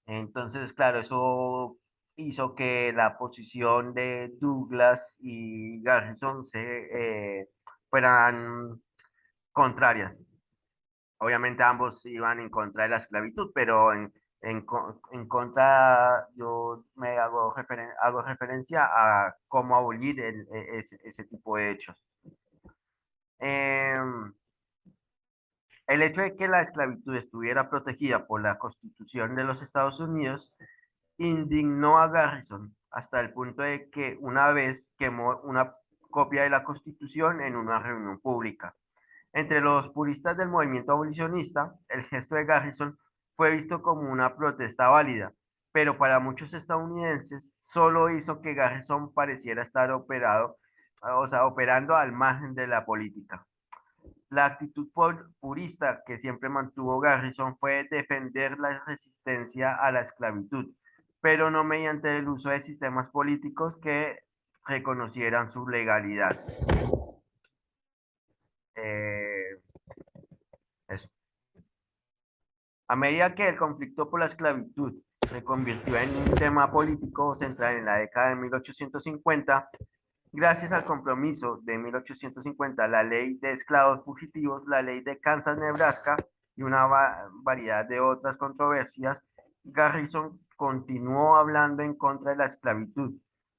Entonces, claro, eso hizo que la posición de Douglas y Garrison fueran contrarias. Obviamente ambos iban en contra de la esclavitud, pero en contra yo hago referencia a cómo abolir ese tipo de hechos. Em, El hecho de que la esclavitud estuviera protegida por la Constitución de los Estados Unidos indignó a Garrison hasta el punto de que una vez quemó una copia de la Constitución en una reunión pública. Entre los puristas del movimiento abolicionista, el gesto de Garrison fue visto como una protesta válida, pero para muchos estadounidenses solo hizo que Garrison pareciera estar operando al margen de la política. La actitud purista que siempre mantuvo Garrison fue defender la resistencia a la esclavitud, pero no mediante el uso de sistemas políticos que reconocieran su legalidad. Eh, eso. A medida que el conflicto por la esclavitud se convirtió en un tema político central en la década de 1850, gracias al compromiso de 1850, la ley de esclavos fugitivos, la ley de Kansas, Nebraska y una variedad de otras controversias, Garrison continuó hablando en contra de la esclavitud,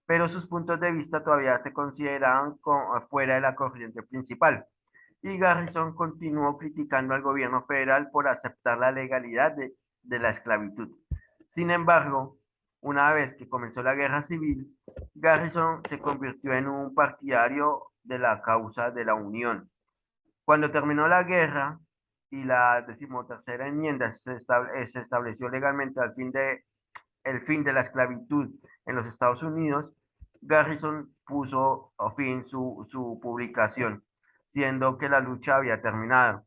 pero sus puntos de vista todavía se consideraban fuera de la corriente principal. Y Garrison continuó criticando al gobierno federal por aceptar la legalidad de la esclavitud. Sin embargo, una vez que comenzó la guerra civil, Garrison se convirtió en un partidario de la causa de la Unión. Cuando terminó la guerra y la decimotercera enmienda se estableció legalmente el fin de la esclavitud en los Estados Unidos, Garrison puso a fin su publicación, siendo que la lucha había terminado.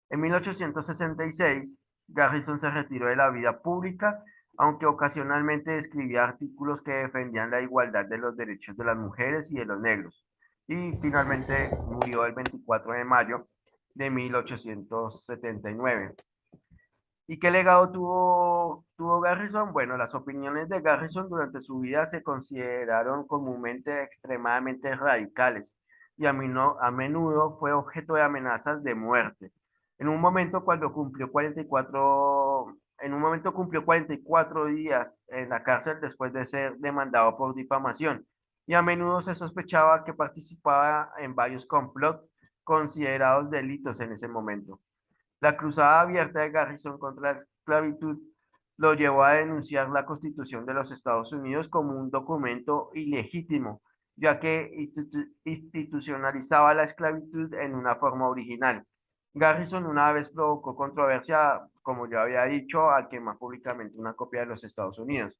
En 1866, Garrison se retiró de la vida pública, aunque ocasionalmente escribía artículos que defendían la igualdad de los derechos de las mujeres y de los negros. Y finalmente murió el 24 de mayo de 1879. ¿Y qué legado tuvo Garrison? Bueno, las opiniones de Garrison durante su vida se consideraron comúnmente extremadamente radicales y a menudo fue objeto de amenazas de muerte. En un momento cumplió 44 días en la cárcel después de ser demandado por difamación y a menudo se sospechaba que participaba en varios complots considerados delitos en ese momento. La cruzada abierta de Garrison contra la esclavitud lo llevó a denunciar la Constitución de los Estados Unidos como un documento ilegítimo, ya que institucionalizaba la esclavitud en una forma original. Garrison una vez provocó controversia, como ya había dicho, al quemar públicamente una copia de los Estados Unidos.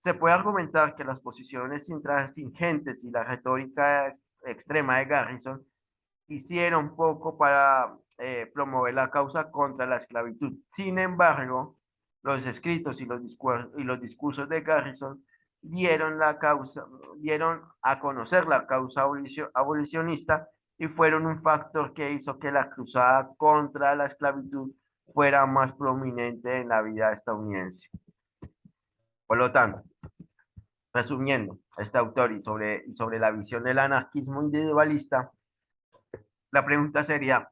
Se puede argumentar que las posiciones intransigentes y la retórica extrema de Garrison hicieron poco para promover la causa contra la esclavitud. Sin embargo, los escritos y los discursos de Garrison dieron a conocer la causa abolicionista y fueron un factor que hizo que la cruzada contra la esclavitud fuera más prominente en la vida estadounidense. Por lo tanto, resumiendo, este autor y sobre la visión del anarquismo individualista, la pregunta sería,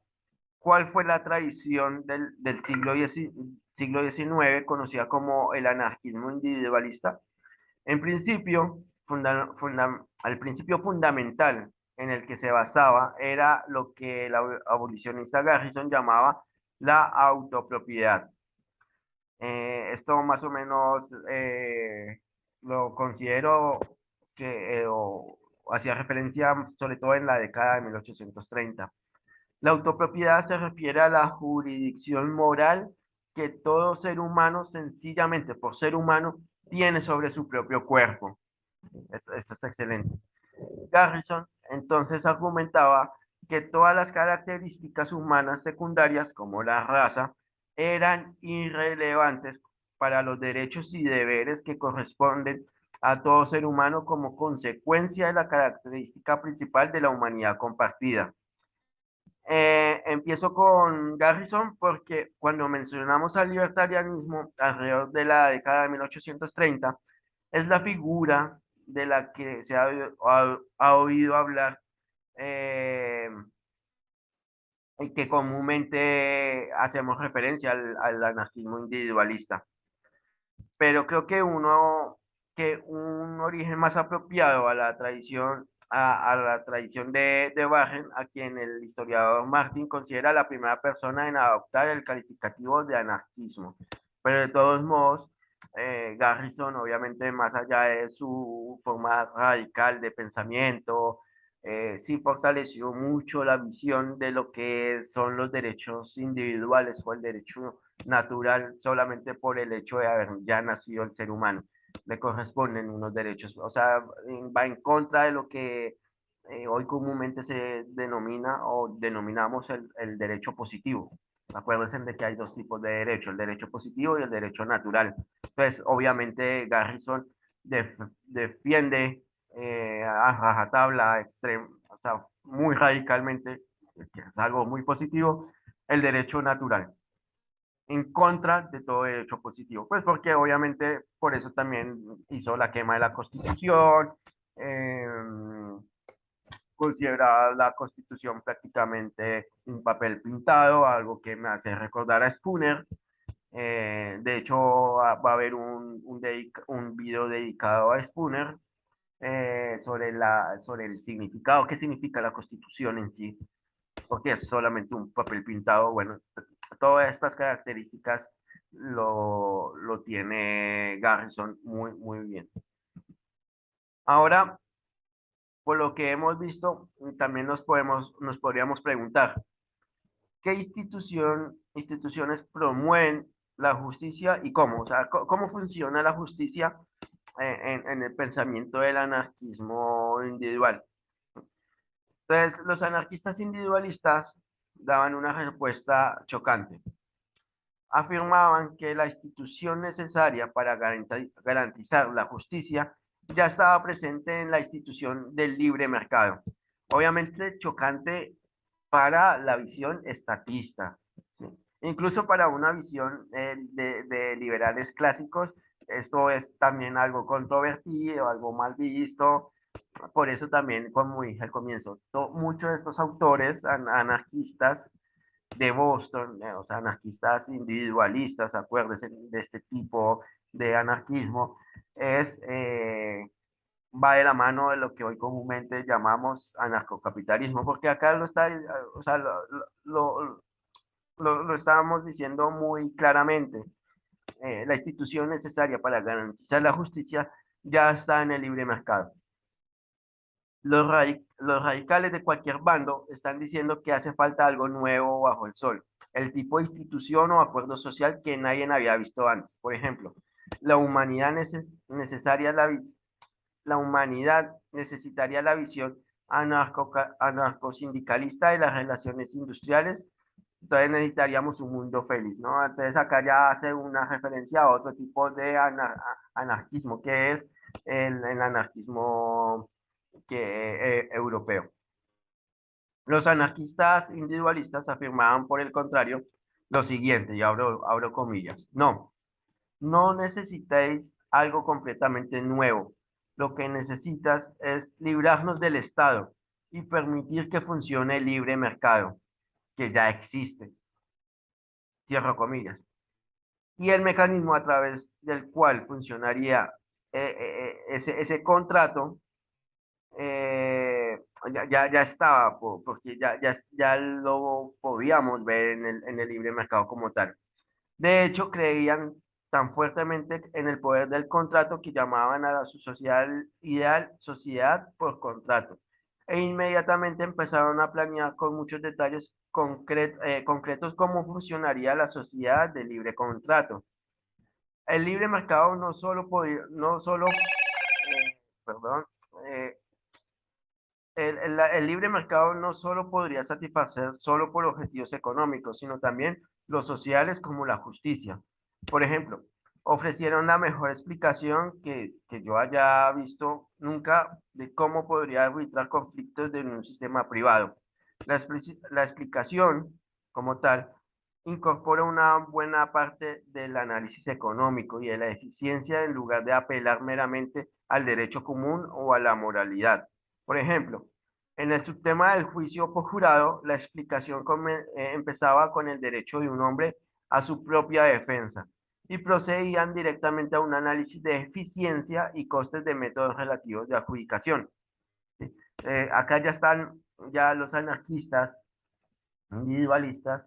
¿cuál fue la tradición del siglo XIX conocida como el anarquismo individualista? En principio, el principio fundamental en el que se basaba era lo que el abolicionista Garrison llamaba la autopropiedad. Esto más o menos lo considero que hacía referencia sobre todo en la década de 1830. La autopropiedad se refiere a la jurisdicción moral que todo ser humano, sencillamente por ser humano, tiene sobre su propio cuerpo. Esto es excelente. Garrison entonces argumentaba que todas las características humanas secundarias, como la raza, eran irrelevantes para los derechos y deberes que corresponden a todo ser humano como consecuencia de la característica principal de la humanidad compartida. Empiezo con Garrison porque cuando mencionamos al libertarianismo alrededor de la década de 1830, es la figura de la que se ha oído hablar eh, y que comúnmente hacemos referencia al anarquismo individualista. Pero creo que un origen más apropiado a la tradición, a la tradición de Warren, a quien el historiador Martin considera la primera persona en adoptar el calificativo de anarquismo. Pero de todos modos, Garrison, obviamente, más allá de su forma radical de pensamiento, sí fortaleció mucho la visión de lo que son los derechos individuales o el derecho natural solamente por el hecho de haber ya nacido el ser humano. Le corresponden unos derechos, o sea, va en contra de lo que hoy comúnmente se denomina o denominamos el derecho positivo. Acuérdense de que hay dos tipos de derecho, el derecho positivo y el derecho natural. Entonces, obviamente, Garrison defiende a rajatabla, o sea, muy radicalmente, que es algo muy positivo, el derecho natural, en contra de todo derecho positivo. Pues porque obviamente por eso también hizo la quema de la Constitución, eh, considera la Constitución prácticamente un papel pintado, algo que me hace recordar a Spooner. De hecho, va a haber un video dedicado a Spooner sobre el significado, qué significa la Constitución en sí, porque es solamente un papel pintado. Bueno, todas estas características lo tiene Garrison muy, muy bien. Ahora, por lo que hemos visto, también nos podríamos preguntar, ¿qué instituciones promueven la justicia y cómo? O sea, ¿cómo funciona la justicia en el pensamiento del anarquismo individual? Entonces, los anarquistas individualistas daban una respuesta chocante. Afirmaban que la institución necesaria para garantizar la justicia ya estaba presente en la institución del libre mercado. Obviamente chocante para la visión estatista, ¿sí? Incluso para una visión de liberales clásicos, esto es también algo controvertido, algo mal visto. Por eso también, como dije al comienzo, muchos de estos autores anarquistas de Boston, o sea, anarquistas individualistas, acuérdense de este tipo de anarquismo, va de la mano de lo que hoy comúnmente llamamos anarcocapitalismo, porque acá lo está, o sea, lo, lo estábamos diciendo muy claramente. La institución necesaria para garantizar la justicia ya está en el libre mercado. Los radicales de cualquier bando están diciendo que hace falta algo nuevo bajo el sol, el tipo de institución o acuerdo social que nadie había visto antes. Por ejemplo, la humanidad, necesaria la humanidad necesitaría la visión anarcosindicalista de las relaciones industriales. Entonces necesitaríamos un mundo feliz, ¿no? Entonces acá ya hace una referencia a otro tipo de anarquismo, que es el anarquismo europeo. Los anarquistas individualistas afirmaban, por el contrario, lo siguiente, y abro comillas, no necesitáis algo completamente nuevo. Lo que necesitas es librarnos del Estado y permitir que funcione el libre mercado, que ya existe. Cierro comillas. Y el mecanismo a través del cual funcionaría ese contrato ya estaba, porque ya lo podíamos ver en el libre mercado como tal. De hecho, creían tan fuertemente en el poder del contrato que llamaban a su social ideal sociedad por contrato. E inmediatamente empezaron a planear con muchos detalles concretos cómo funcionaría la sociedad de libre contrato. El libre mercado no solo podía, no solo, perdón, eh, el libre mercado no solo podría satisfacer solo por objetivos económicos, sino también los sociales como la justicia. Por ejemplo, ofrecieron la mejor explicación que yo haya visto nunca de cómo podría arbitrar conflictos de un sistema privado. La explicación como tal incorpora una buena parte del análisis económico y de la eficiencia en lugar de apelar meramente al derecho común o a la moralidad. Por ejemplo, en el subtema del juicio por jurado, la explicación empezaba con el derecho de un hombre a su propia defensa y procedían directamente a un análisis de eficiencia y costes de métodos relativos de adjudicación. ¿Sí? Acá ya están ya los anarquistas individualistas,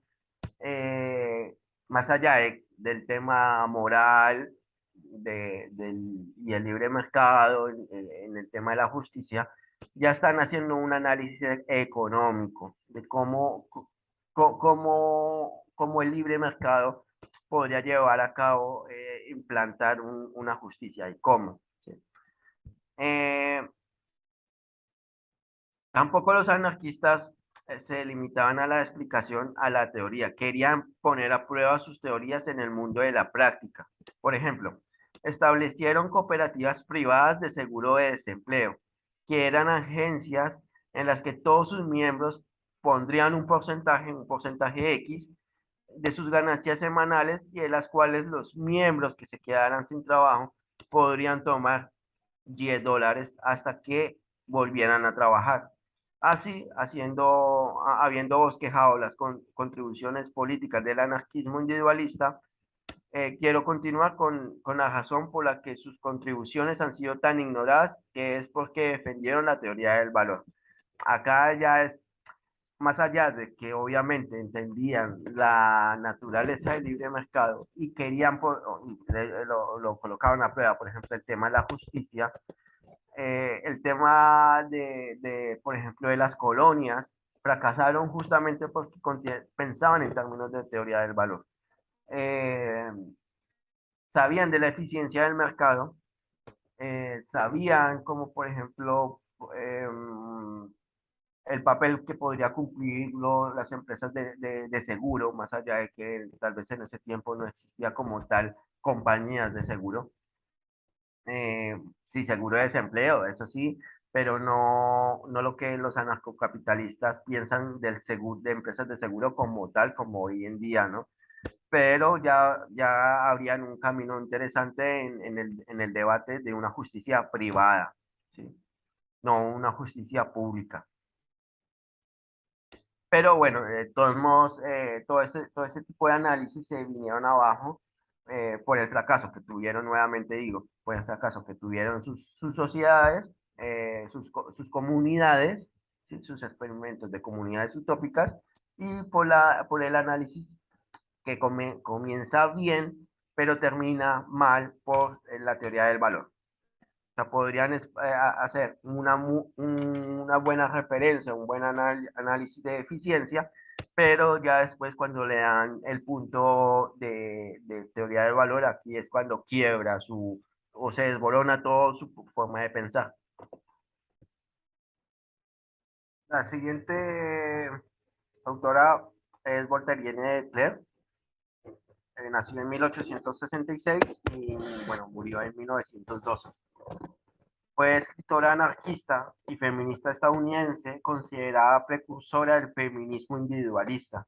eh, más allá del tema moral y el libre mercado, en el tema de la justicia, ya están haciendo un análisis económico de cómo el libre mercado podría llevar a cabo, implantar una justicia y cómo. ¿Sí? Eh, Tampoco los anarquistas se limitaban a la explicación, a la teoría. Querían poner a prueba sus teorías en el mundo de la práctica. Por ejemplo, establecieron cooperativas privadas de seguro de desempleo, que eran agencias en las que todos sus miembros pondrían un porcentaje X de sus ganancias semanales y de las cuales los miembros que se quedaran sin trabajo podrían tomar $10 hasta que volvieran a trabajar. Así, habiendo bosquejado las contribuciones políticas del anarquismo individualista, quiero continuar con la razón por la que sus contribuciones han sido tan ignoradas, que es porque defendieron la teoría del valor. Acá ya es más allá de que obviamente entendían la naturaleza del libre mercado y querían, lo colocaban a prueba, por ejemplo, el tema de la justicia, el tema por ejemplo, de las colonias, fracasaron justamente porque pensaban en términos de teoría del valor. Eh, Sabían de la eficiencia del mercado, sabían como, por ejemplo, eh, el papel que podría cumplir las empresas de seguro, más allá de que tal vez en ese tiempo no existía como tal compañías de seguro. Sí, seguro de desempleo, eso sí, pero no lo que los anarcocapitalistas piensan del seguro, de empresas de seguro como tal, como hoy en día, ¿no? Pero ya habrían un camino interesante en el debate de una justicia privada, ¿sí? No una justicia pública. Pero bueno, de todos modos, todo ese tipo de análisis se vinieron abajo por el fracaso que tuvieron, nuevamente digo, por el fracaso que tuvieron sus sociedades, sus comunidades, ¿sí? Sus experimentos de comunidades utópicas, y por el análisis que comienza bien, pero termina mal por la teoría del valor. O sea, podrían hacer una buena referencia, un buen análisis de eficiencia, pero ya después cuando le dan el punto de teoría del valor, aquí es cuando quiebra o se desborona toda su forma de pensar. La siguiente autora es Voltaire de Clerc. Nació en 1866 y bueno, murió en 1912. Fue escritora anarquista y feminista estadounidense, considerada precursora del feminismo individualista.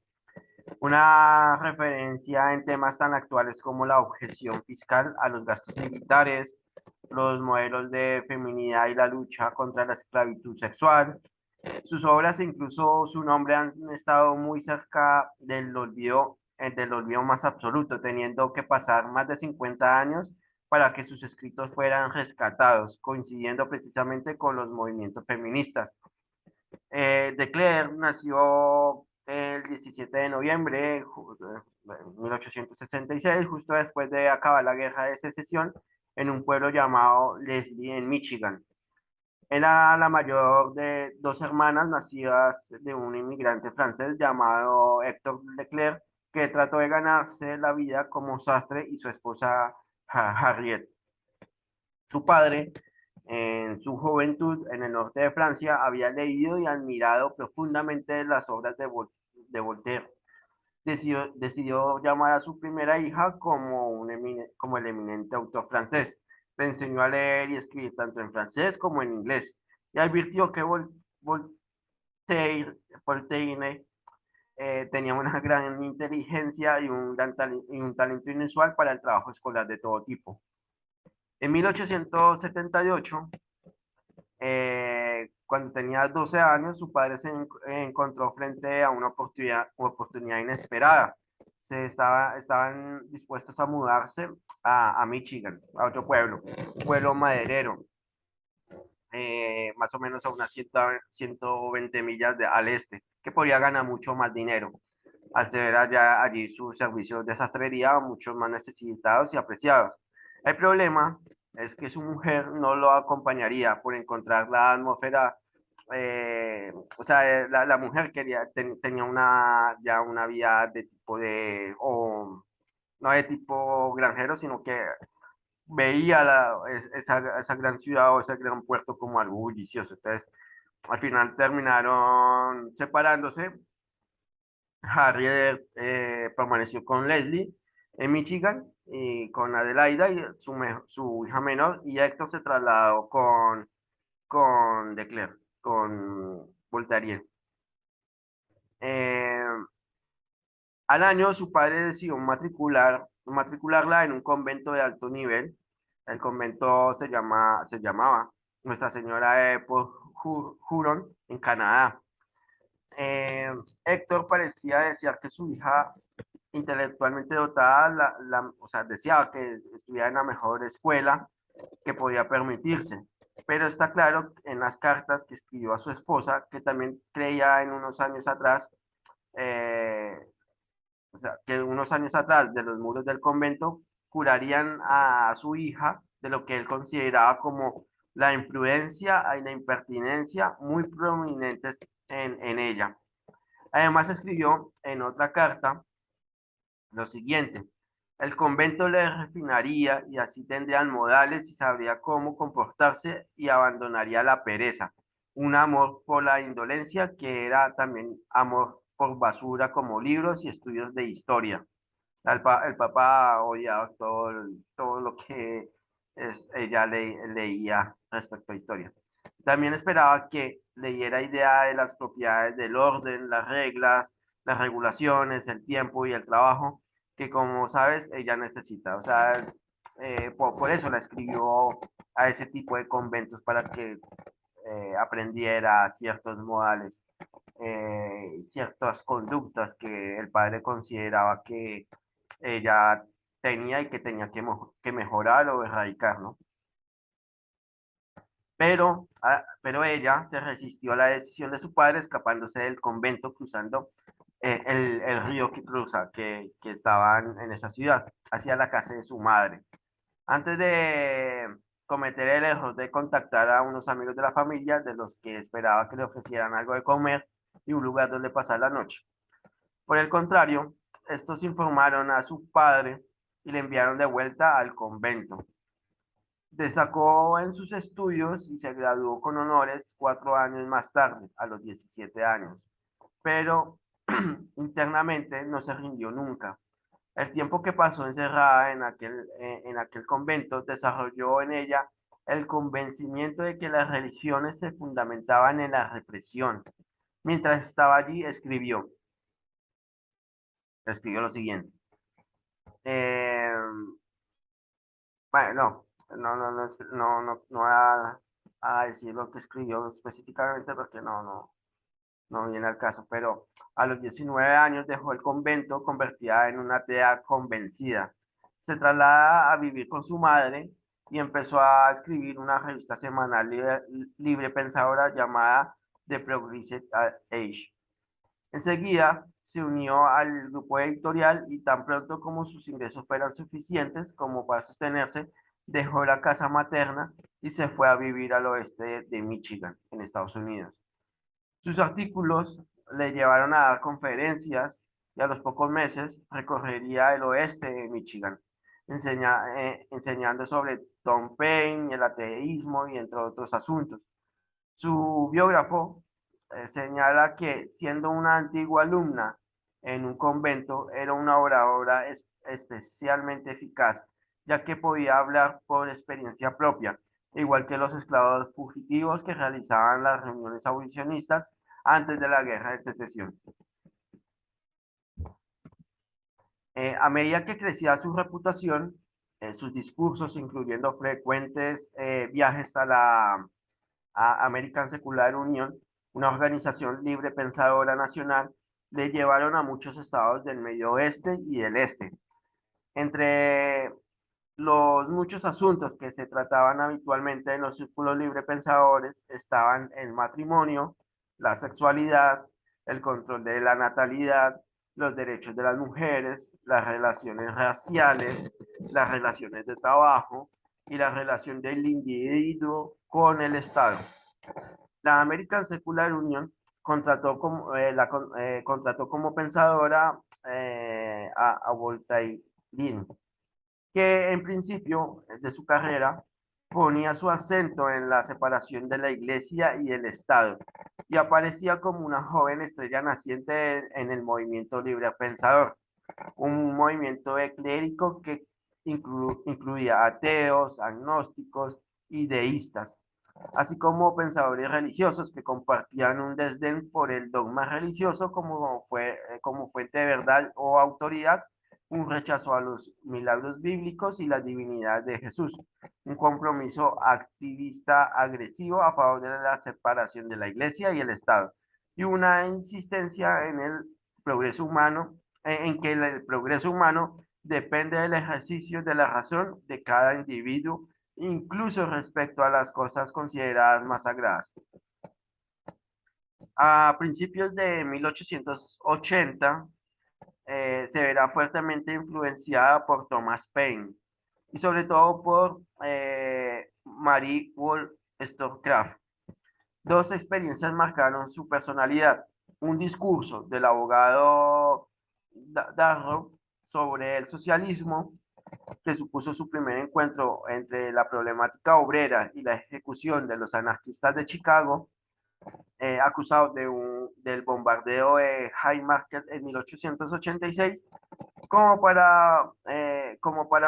Una referencia en temas tan actuales como la objeción fiscal a los gastos militares, los modelos de feminidad y la lucha contra la esclavitud sexual. Sus obras e incluso su nombre han estado muy cerca del olvido más absoluto, teniendo que pasar más de 50 años para que sus escritos fueran rescatados, coincidiendo precisamente con los movimientos feministas. De Clerc nació el 17 de noviembre de 1866, justo después de acabar la guerra de secesión, en un pueblo llamado Leslie, en Michigan. Era la mayor de dos hermanas nacidas de un inmigrante francés llamado Héctor Leclerc, que trató de ganarse la vida como sastre, y su esposa Harriet. Su padre, en su juventud en el norte de Francia, había leído y admirado profundamente las obras de Voltaire. Decidió llamar a su primera hija como el eminente autor francés. Le enseñó a leer y escribir tanto en francés como en inglés, y advirtió que Voltaire tenía una gran inteligencia y un talento inusual para el trabajo escolar de todo tipo. En 1878, cuando tenía 12 años, su padre se encontró frente a una oportunidad inesperada. Estaban dispuestos a mudarse a Michigan, a otro pueblo, un pueblo maderero, más o menos a unas 120 millas al este, que podía ganar mucho más dinero, al ser allí sus servicios de sastrería mucho más necesitados y apreciados. El problema es que su mujer no lo acompañaría por encontrar la atmósfera, o sea, la mujer tenía ya una vida de tipo no de tipo granjero, sino que veía esa gran ciudad o ese gran puerto como algo bullicioso. Entonces, Al final terminaron separándose. Harriet permaneció con Leslie en Michigan y con Adelaida y su hija menor, y Héctor se trasladó con Declerc, con Voltaire. Eh, Al año su padre decidió matricularla en un convento de alto nivel. El convento se llamaba Nuestra Señora de Port Huron, en Canadá. Eh, Héctor parecía desear que su hija intelectualmente dotada, o sea, deseaba que estuviera en la mejor escuela que podía permitirse. Pero está claro en las cartas que escribió a su esposa, que también creía en unos años atrás, eh, o sea, que unos años atrás de los muros del convento curarían a su hija de lo que él consideraba como la imprudencia y la impertinencia muy prominentes en ella. Además escribió en otra carta lo siguiente: el convento le refinaría y así tendrían modales y sabría cómo comportarse y abandonaría la pereza, un amor por la indolencia que era también amor por basura como libros y estudios de historia. El papá odiaba todo lo que ella leía respecto a historia. También esperaba que leyera idea de las propiedades del orden, las reglas, las regulaciones, el tiempo y el trabajo, que como sabes, ella necesita. O sea, por eso la escribió a ese tipo de conventos para que aprendiera ciertos modales, ciertas conductas que el padre consideraba que ella tenía y que tenía que mejorar o erradicar, ¿no? Pero ella se resistió a la decisión de su padre, escapándose del convento, cruzando el río que cruza, que estaban en esa ciudad, hacia la casa de su madre. Antes de cometer el error de contactar a unos amigos de la familia, de los que esperaba que le ofrecieran algo de comer y un lugar donde pasar la noche. Por el contrario, estos informaron a su padre y le enviaron de vuelta al convento. Destacó en sus estudios y se graduó con honores 4 años más tarde, a los 17 años, pero internamente no se rindió nunca. El tiempo que pasó encerrada en aquel convento desarrolló en ella el convencimiento de que las religiones se fundamentaban en la represión. Mientras estaba allí, escribió lo siguiente. Eh, bueno, no voy a decir lo que escribió específicamente porque no viene al caso, pero a los 19 años dejó el convento convertida en una atea convencida. Se traslada a vivir con su madre y empezó a escribir una revista semanal libre pensadora llamada The Progressive Age. Enseguida se unió al grupo editorial y tan pronto como sus ingresos fueran suficientes como para sostenerse, dejó la casa materna y se fue a vivir al oeste de Michigan, en Estados Unidos. Sus artículos le llevaron a dar conferencias y a los pocos meses recorrería el oeste de Michigan, enseñando sobre Tom Paine, el ateísmo y entre otros asuntos. Su biógrafo señala que, siendo una antigua alumna en un convento, era una oradora especialmente eficaz, ya que podía hablar por experiencia propia, igual que los esclavos fugitivos que realizaban las reuniones abolicionistas antes de la Guerra de Secesión. A medida que crecía su reputación, sus discursos, incluyendo frecuentes viajes a American Secular Union, una organización libre pensadora nacional, le llevaron a muchos estados del medio oeste y del este. Entre los muchos asuntos que se trataban habitualmente en los círculos libre pensadores estaban el matrimonio, la sexualidad, el control de la natalidad, los derechos de las mujeres, las relaciones raciales, las relaciones de trabajo y la relación del individuo con el Estado. La American Secular Union contrató como pensadora a Voltaire, que en principio de su carrera ponía su acento en la separación de la iglesia y el Estado, y aparecía como una joven estrella naciente en el movimiento libre pensador, un movimiento eclérico que incluía ateos, agnósticos y deístas, así como pensadores religiosos que compartían un desdén por el dogma religioso como fuente de verdad o autoridad, un rechazo a los milagros bíblicos y la divinidad de Jesús, un compromiso activista agresivo a favor de la separación de la iglesia y el Estado, y una insistencia en el progreso humano, en que el progreso humano depende del ejercicio de la razón de cada individuo, incluso respecto a las cosas consideradas más sagradas. A principios de 1880, se verá fuertemente influenciada por Thomas Paine y sobre todo por Marie Wollstonecraft. Dos experiencias marcaron su personalidad. Un discurso del abogado Darrow sobre el socialismo, que supuso su primer encuentro entre la problemática obrera y la ejecución de los anarquistas de Chicago, acusados del bombardeo de Haymarket en 1886, como para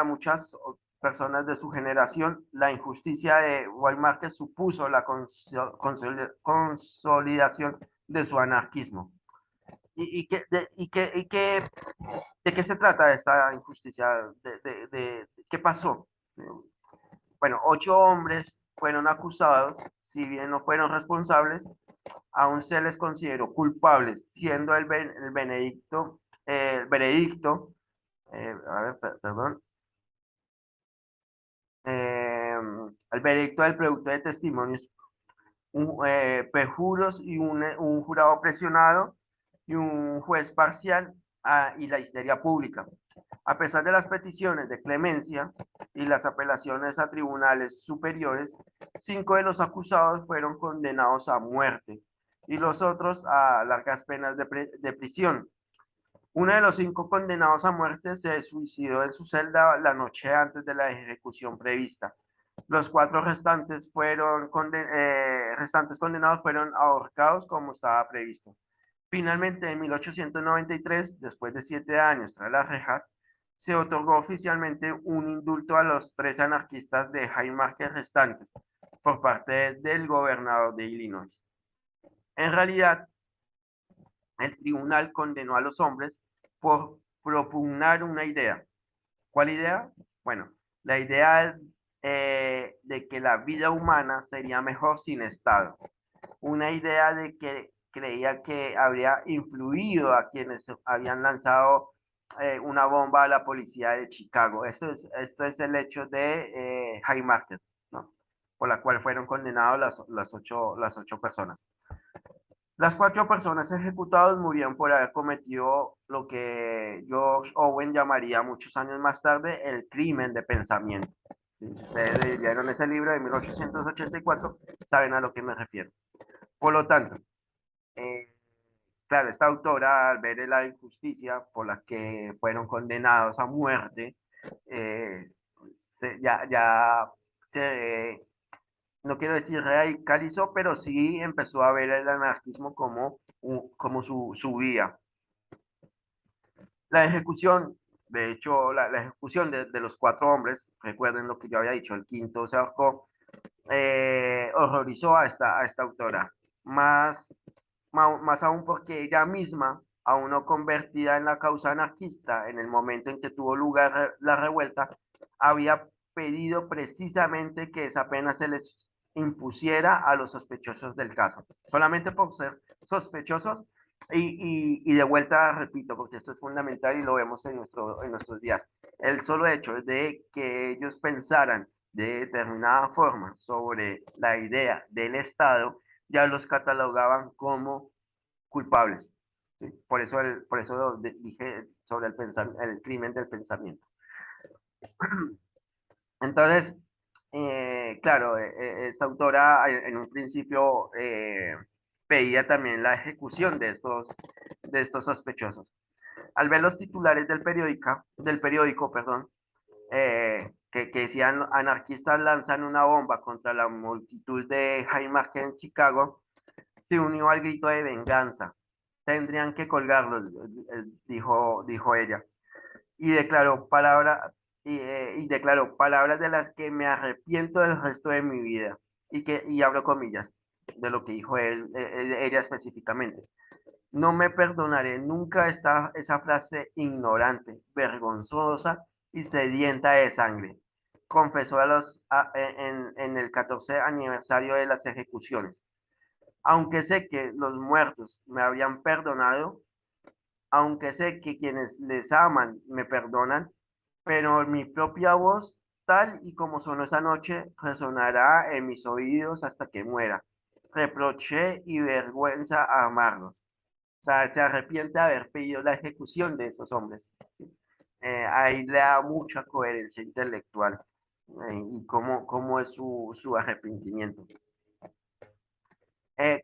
muchas personas de su generación, la injusticia de Haymarket supuso la consolidación de su anarquismo. ¿De qué se trata esta injusticia? ¿Qué pasó? Bueno, 8 hombres fueron acusados, si bien no fueron responsables, aún se les consideró culpables, siendo el veredicto, a ver, perdón, eh, el veredicto del producto de testimonios, perjuros y un jurado presionado y un juez parcial, y la histeria pública. A pesar de las peticiones de clemencia y las apelaciones a tribunales superiores, 5 de los acusados fueron condenados a muerte y los otros a largas penas de prisión. Uno de los 5 condenados a muerte se suicidó en su celda la noche antes de la ejecución prevista. Los 4 restantes condenados fueron ahorcados como estaba previsto. Finalmente, en 1893, después de 7 años tras las rejas, se otorgó oficialmente un indulto a los 3 anarquistas de Haymarket restantes por parte del gobernador de Illinois. En realidad, el tribunal condenó a los hombres por propugnar una idea. ¿Cuál idea? Bueno, la idea de que la vida humana sería mejor sin Estado. Una idea de que creía que habría influido a quienes habían lanzado una bomba a la policía de Chicago. Esto es el hecho de Haymarket, ¿no? Por la cual fueron condenados las 8 personas. Las 4 personas ejecutadas murieron por haber cometido lo que George Owen llamaría muchos años más tarde el crimen de pensamiento. Si ustedes leyeron ese libro de 1884, saben a lo que me refiero. Por lo tanto, eh, claro, esta autora, al ver la injusticia por la que fueron condenados a muerte, eh, ya se, no quiero decir radicalizó, pero sí empezó a ver el anarquismo como su vía. La ejecución, de hecho, la ejecución de los 4 hombres, recuerden lo que yo había dicho, el quinto se ahorcó, horrorizó a esta autora. Más aún porque ella misma, aún no convertida en la causa anarquista, en el momento en que tuvo lugar la revuelta, había pedido precisamente que esa pena se les impusiera a los sospechosos del caso, solamente por ser sospechosos. Y de vuelta repito, porque esto es fundamental y lo vemos en nuestros días, el solo hecho de que ellos pensaran de determinada forma sobre la idea del Estado, ya los catalogaban como culpables. ¿Sí? Por eso dije sobre el crimen del pensamiento. Entonces, claro, esta autora en un principio pedía también la ejecución de estos sospechosos. Al ver los titulares del periódico, perdón, que decían anarquistas lanzan una bomba contra la multitud de Haymarket en Chicago, se unió al grito de venganza. Tendrían que colgarlos, dijo ella. Y declaró palabras de las que me arrepiento del resto de mi vida. Y abro comillas de lo que dijo ella específicamente. No me perdonaré nunca esa frase ignorante, vergonzosa y sedienta de sangre, confesó en el 14 aniversario de las ejecuciones. Aunque sé que los muertos me habrían perdonado, aunque sé que quienes les aman me perdonan, pero mi propia voz, tal y como sonó esa noche, resonará en mis oídos hasta que muera. Reproché y vergüenza a amarlos. O sea, se arrepiente de haber pedido la ejecución de esos hombres. ¿Sí? Ahí le da mucha coherencia intelectual y cómo es su arrepentimiento.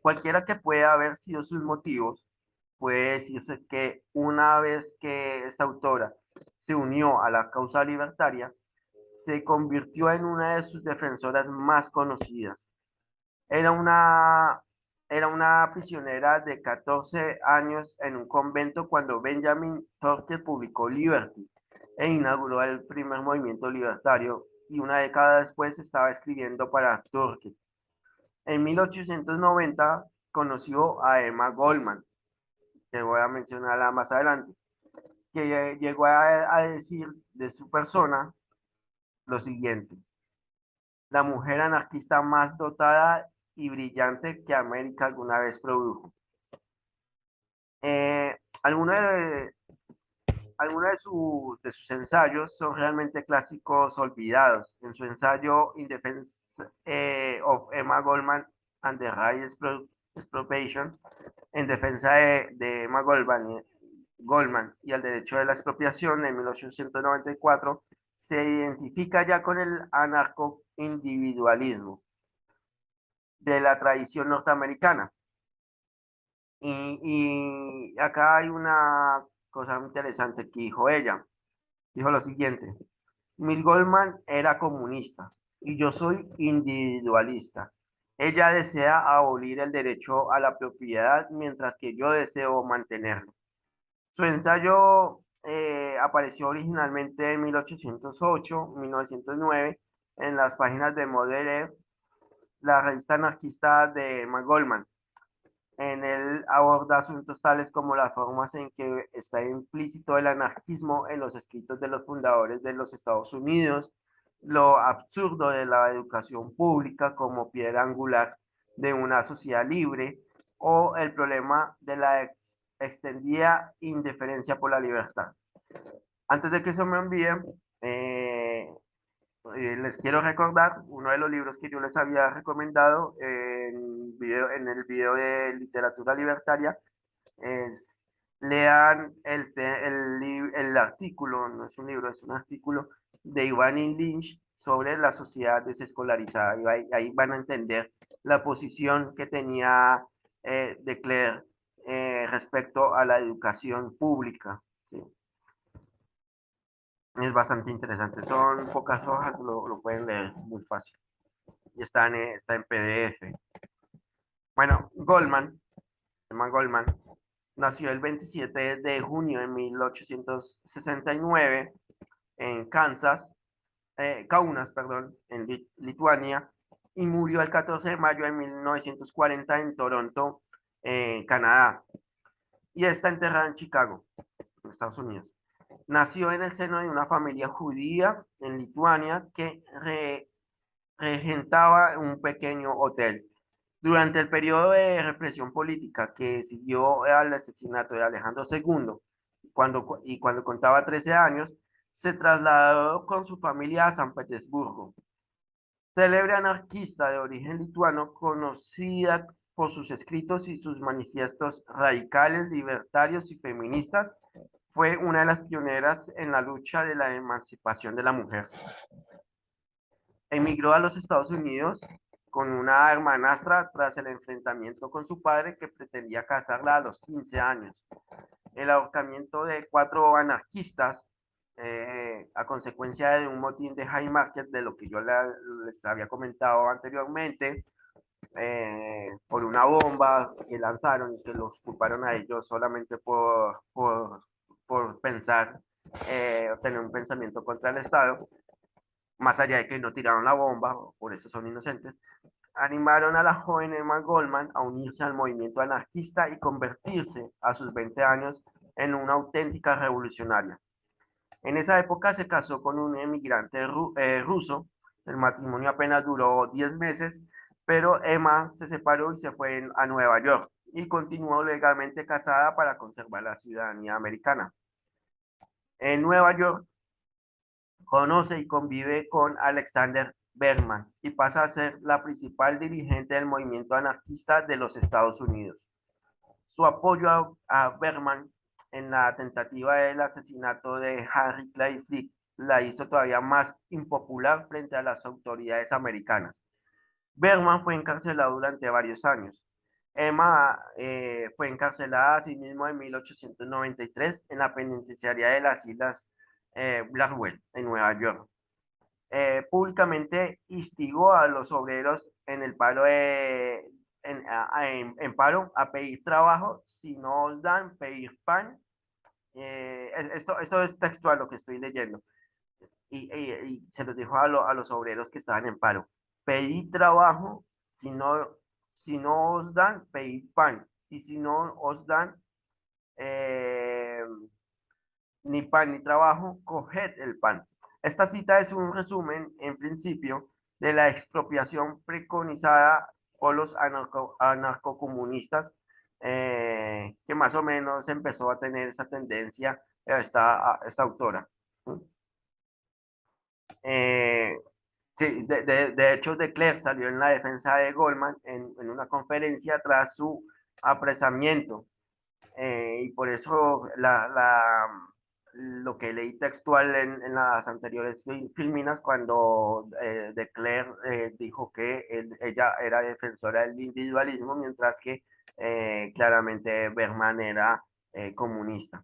Cualquiera que pueda haber sido sus motivos, puede decirse que una vez que esta autora se unió a la causa libertaria, se convirtió en una de sus defensoras más conocidas. Era una, era una prisionera de 14 años en un convento cuando Benjamin Tucker publicó Liberty e inauguró el primer movimiento libertario y una década después estaba escribiendo para Tucker. En 1890 conoció a Emma Goldman, que voy a mencionarla más adelante, que llegó a decir de su persona lo siguiente: la mujer anarquista más dotada y brillante que América alguna vez produjo. Eh, algunos de, algunos de sus ensayos son realmente clásicos olvidados. En su ensayo In Defense of Emma Goldman and the Right Expropriation, en defensa de Emma Goldman y el derecho de la expropiación en 1894, se identifica ya con el anarco-individualismo de la tradición norteamericana. Y acá hay una cosa interesante que dijo ella. Dijo lo siguiente: Miss Goldman era comunista y yo soy individualista. Ella desea abolir el derecho a la propiedad mientras que yo deseo mantenerlo. Su ensayo apareció originalmente en 1808-1909 en las páginas de Modern, la revista anarquista de Emma Goldman. En él aborda asuntos tales como las formas en que está implícito el anarquismo en los escritos de los fundadores de los Estados Unidos, lo absurdo de la educación pública como piedra angular de una sociedad libre, o el problema de la extendida indiferencia por la libertad. Antes de que se me envíen, eh, les quiero recordar uno de los libros que yo les había recomendado en el video de literatura libertaria. Lean el artículo, no es un libro, es un artículo de Ivan Lynch sobre la sociedad desescolarizada. Y ahí van a entender la posición que tenía de Claire respecto a la educación pública. ¿Sí? Es bastante interesante. Son pocas hojas, lo pueden leer muy fácil. Y está en PDF. Bueno, Emma Goldman, nació el 27 de junio de 1869 en Kaunas, perdón, en Lituania, y murió el 14 de mayo de 1940 en Toronto, Canadá. Y está enterrada en Chicago, en Estados Unidos. Nació en el seno de una familia judía en Lituania que regentaba un pequeño hotel. Durante el periodo de represión política que siguió al asesinato de Alejandro II, cuando contaba 13 años, se trasladó con su familia a San Petersburgo. Célebre anarquista de origen lituano, conocida por sus escritos y sus manifiestos radicales, libertarios y feministas, fue una de las pioneras en la lucha de la emancipación de la mujer. Emigró a los Estados Unidos con una hermanastra tras el enfrentamiento con su padre, que pretendía casarla a los 15 años. El ahorcamiento de 4 anarquistas a consecuencia de un motín de Haymarket, de lo que yo les había comentado anteriormente, por una bomba que lanzaron y que los culparon a ellos solamente por pensar, tener un pensamiento contra el Estado, más allá de que no tiraron la bomba, por eso son inocentes, animaron a la joven Emma Goldman a unirse al movimiento anarquista y convertirse a sus 20 años en una auténtica revolucionaria. En esa época se casó con un emigrante ruso. El matrimonio apenas duró 10 meses, pero Emma se separó y se fue a Nueva York y continuó legalmente casada para conservar la ciudadanía americana. En Nueva York conoce y convive con Alexander Bergman y pasa a ser la principal dirigente del movimiento anarquista de los Estados Unidos. Su apoyo a Bergman en la tentativa del asesinato de Henry Clay Frick la hizo todavía más impopular frente a las autoridades americanas. Bergman fue encarcelado durante varios años. Emma fue encarcelada asimismo en 1893 en la penitenciaria de las Islas Blackwell, en Nueva York. Públicamente instigó a los obreros en el paro en paro a pedir trabajo, si no os dan, pedir pan. Esto es textual lo que estoy leyendo. Y se los dijo a los obreros que estaban en paro. Pedid trabajo, si no os dan, pedid pan. Y si no os dan eh, ni pan ni trabajo, coged el pan. Esta cita es un resumen, en principio, de la expropiación preconizada por los anarcocomunistas, que más o menos empezó a tener esa tendencia esta autora. Eh, sí, de hecho, de Klerk salió en la defensa de Goldman en una conferencia tras su apresamiento. Y por eso lo que leí textual en las anteriores filminas, cuando de Claire dijo que ella era defensora del individualismo, mientras que claramente Bergman era comunista.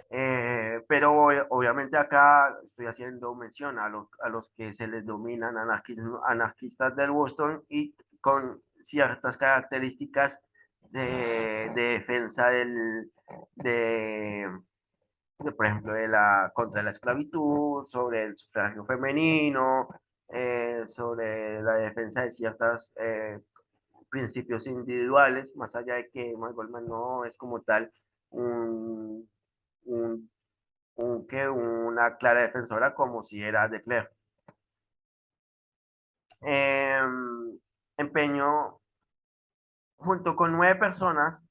Pero obviamente acá estoy haciendo mención a los que se les dominan anarquistas del Boston y con ciertas características de defensa por ejemplo, contra la esclavitud, sobre el sufragio femenino, sobre la defensa de ciertos principios individuales, más allá de que Goldman no es como tal un, un que una clara defensora como si era de Klerk. Eh, empeñó junto con 9 personas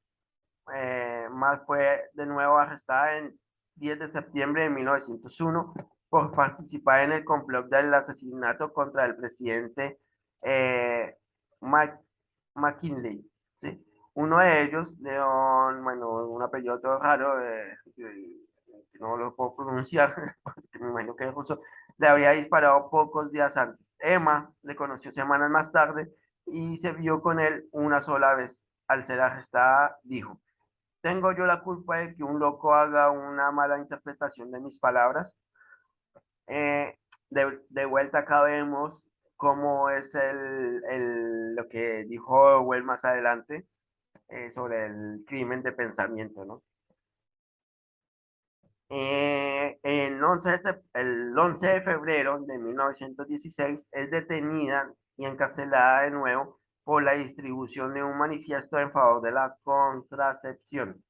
más, fue de nuevo arrestada en 10 de septiembre de 1901 por participar en el complot del asesinato contra el presidente eh, McKinley. ¿Sí? Uno de ellos, León, bueno, un apellido todo raro, no lo puedo pronunciar, porque me imagino que es ruso, le habría disparado pocos días antes. Emma le conoció semanas más tarde y se vio con él una sola vez. Al ser arrestada, dijo: ¿tengo yo la culpa de que un loco haga una mala interpretación de mis palabras? De vuelta acá vemos cómo es lo que dijo Orwell más adelante sobre el crimen de pensamiento, ¿no? El 11 de febrero de 1916 es detenida y encarcelada de nuevo por la distribución de un manifiesto en favor de la contracepción.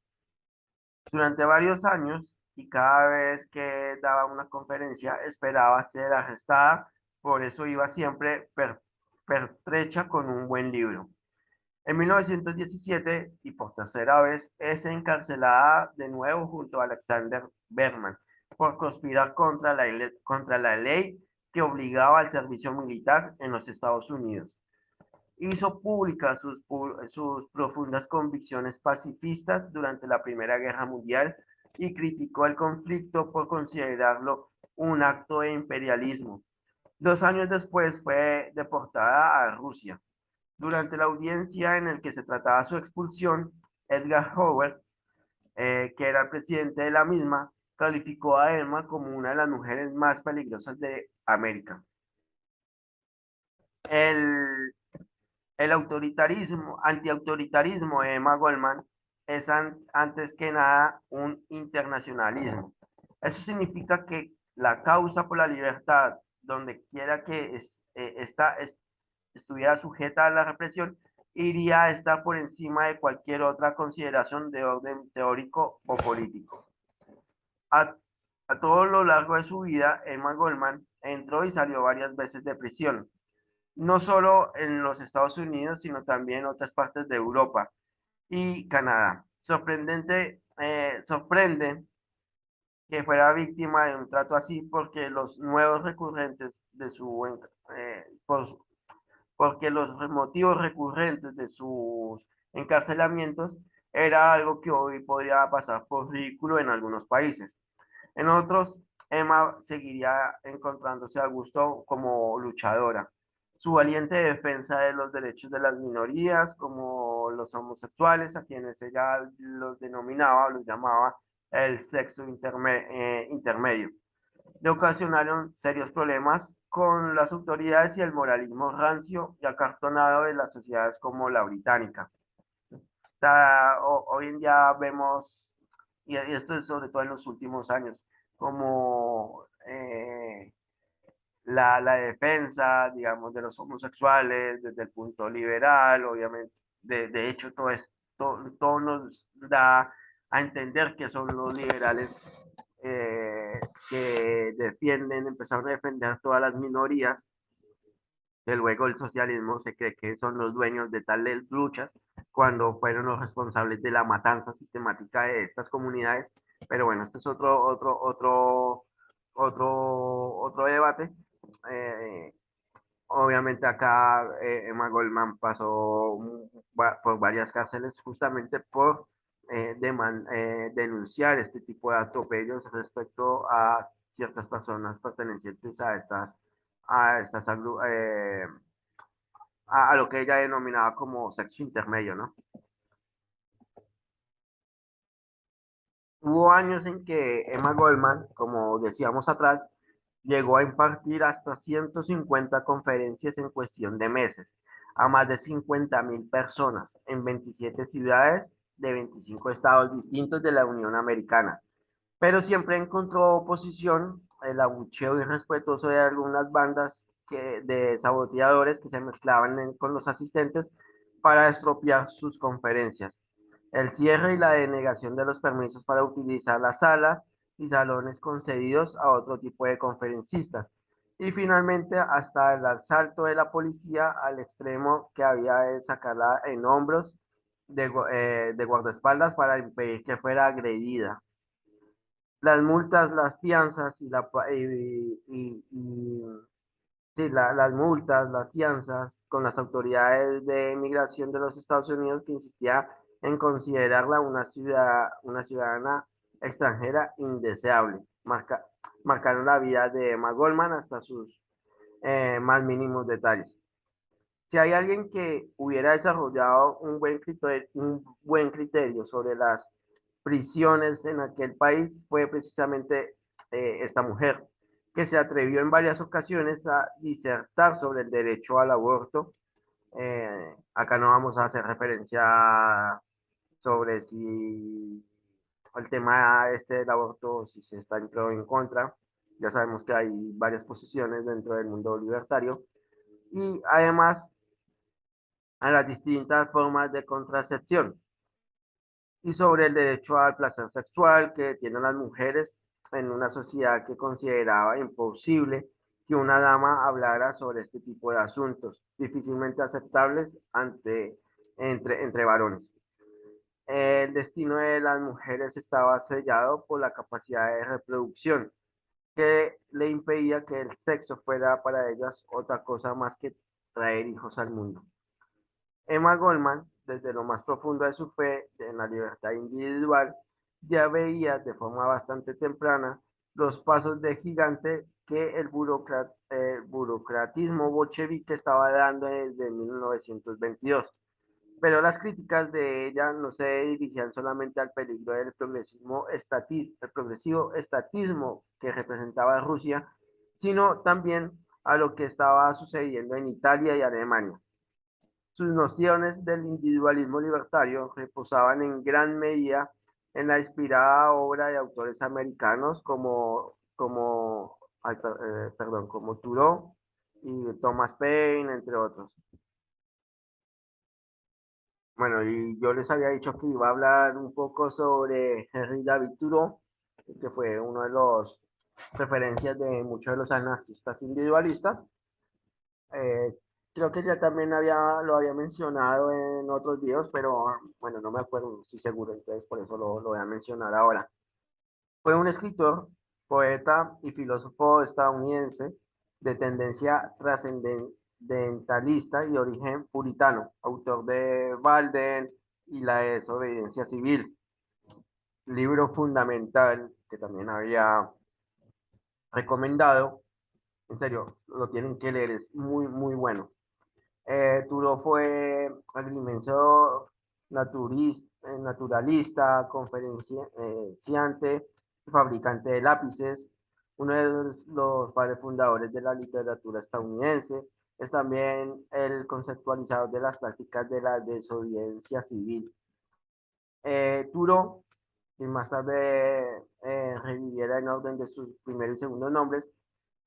Durante varios años, y cada vez que daba una conferencia, esperaba ser arrestada, por eso iba siempre pertrecha con un buen libro. En 1917, y por tercera vez, es encarcelada de nuevo junto a Alexander Bergman por conspirar contra la ley que obligaba al servicio militar en los Estados Unidos. Hizo públicas sus profundas convicciones pacifistas durante la Primera Guerra Mundial y criticó el conflicto por considerarlo un acto de imperialismo. 2 años después fue deportada a Rusia. Durante la audiencia en el que se trataba su expulsión, Edgar Hoover, que era el presidente de la misma, calificó a Emma como una de las mujeres más peligrosas de América. El, el autoritarismo, antiautoritarismo de Emma Goldman es antes que nada un internacionalismo. Eso significa que la causa por la libertad, donde quiera que estuviera sujeta a la represión, iría a estar por encima de cualquier otra consideración de orden teórico o político. A, a todo lo largo de su vida, Emma Goldman entró y salió varias veces de prisión, no solo en los Estados Unidos, sino también en otras partes de Europa y Canadá. Sorprende que fuera víctima de un trato así porque los nuevos recurrentes de su, por, porque los motivos recurrentes de sus encarcelamientos era algo que hoy podría pasar por ridículo en algunos países. En otros, Emma seguiría encontrándose a gusto como luchadora. Su valiente defensa de los derechos de las minorías, como los homosexuales, a quienes ella los denominaba o los llamaba el sexo intermedio, le ocasionaron serios problemas con las autoridades y el moralismo rancio y acartonado de las sociedades como la británica. O sea, hoy en día vemos, y esto es sobre todo en los últimos años, como la defensa, digamos, de los homosexuales desde el punto liberal, obviamente, de hecho, todo nos da a entender que son los liberales que defienden, empezaron a defender todas las minorías, que luego el socialismo se cree que son los dueños de tales luchas, cuando fueron los responsables de la matanza sistemática de estas comunidades. Pero bueno, este es otro debate. Eh, Obviamente acá Emma Goldman pasó por varias cárceles justamente por denunciar este tipo de atropellos respecto a ciertas personas pertenecientes a lo que ella denominaba como sexo intermedio, ¿no? Hubo años en que Emma Goldman, como decíamos atrás, llegó a impartir hasta 150 conferencias en cuestión de meses a más de 50.000 personas en 27 ciudades de 25 estados distintos de la Unión Americana, pero siempre encontró oposición, el abucheo irrespetuoso de algunas bandas de saboteadores que se mezclaban con los asistentes para estropear sus conferencias. El cierre y la denegación de los permisos para utilizar las salas y salones concedidos a otro tipo de conferencistas. Y finalmente hasta el asalto de la policía al extremo que había de sacarla en hombros de guardaespaldas para impedir que fuera agredida. Las multas, las fianzas sí, las multas, las fianzas con las autoridades de migración de los Estados Unidos que insistía en considerarla una ciudadana extranjera indeseable. Marcaron la vida de Emma Goldman hasta sus más mínimos detalles. Si hay alguien que hubiera desarrollado un buen criterio sobre las prisiones en aquel país, fue precisamente esta mujer, que se atrevió en varias ocasiones a disertar sobre el derecho al aborto. Acá no vamos a hacer referencia sobre si el tema este del aborto, si se está en pro o en contra. Ya sabemos que hay varias posiciones dentro del mundo libertario. Y además a las distintas formas de contracepción y sobre el derecho al placer sexual que tienen las mujeres en una sociedad que consideraba imposible que una dama hablara sobre este tipo de asuntos, difícilmente aceptables entre varones. El destino de las mujeres estaba sellado por la capacidad de reproducción, que le impedía que el sexo fuera para ellas otra cosa más que traer hijos al mundo. Emma Goldman, desde lo más profundo de su fe en la libertad individual, ya veía de forma bastante temprana los pasos de gigante que el burocratismo bolchevique estaba dando desde 1922. pero las críticas de ella no se dirigían solamente al peligro del el progresivo estatismo que representaba Rusia, sino también a lo que estaba sucediendo en Italia y Alemania. Sus nociones del individualismo libertario reposaban en gran medida en la inspirada obra de autores americanos como Thoreau y Thomas Paine, entre otros. Bueno, y yo les había dicho que iba a hablar un poco sobre Henry David Thoreau, que fue uno de los referencias de muchos de los anarquistas individualistas. Eh, Creo que ya también lo había mencionado en otros videos, pero bueno, no me acuerdo, no estoy seguro, entonces por eso lo voy a mencionar ahora. Fue un escritor, poeta y filósofo estadounidense de tendencia trascendentalista y origen puritano, autor de Walden y la desobediencia civil, libro fundamental que también había recomendado. En serio, lo tienen que leer, es muy, muy bueno. Turo fue el inmenso naturalista, conferenciante, fabricante de lápices, uno de los padres fundadores de la literatura estadounidense. Es también el conceptualizador de las prácticas de la desobediencia civil. Turo, que más tarde reviviera en orden de sus primeros y segundos nombres,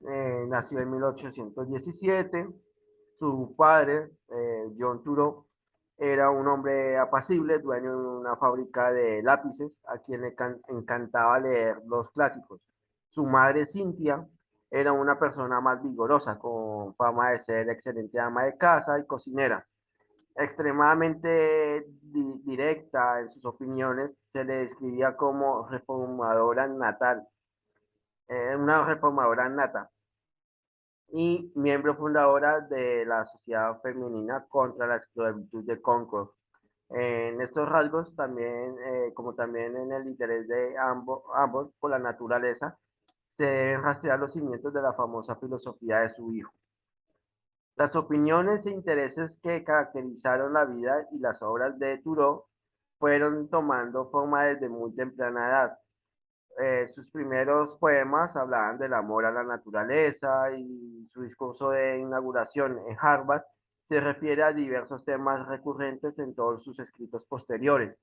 nació en 1817. Su padre, John Turo, era un hombre apacible, dueño de una fábrica de lápices, a quien le encantaba leer los clásicos. Su madre, Cynthia, era una persona más vigorosa, con fama de ser excelente ama de casa y cocinera. Extremadamente directa en sus opiniones, se le describía como una reformadora nata y miembro fundadora de la Sociedad Femenina contra la Esclavitud de Concord. En estos rasgos, también, como también en el interés de ambos por la naturaleza, se rastrean los cimientos de la famosa filosofía de su hijo. Las opiniones e intereses que caracterizaron la vida y las obras de Thoreau fueron tomando forma desde muy temprana edad. Sus primeros poemas hablaban del amor a la naturaleza y su discurso de inauguración en Harvard se refiere a diversos temas recurrentes en todos sus escritos posteriores,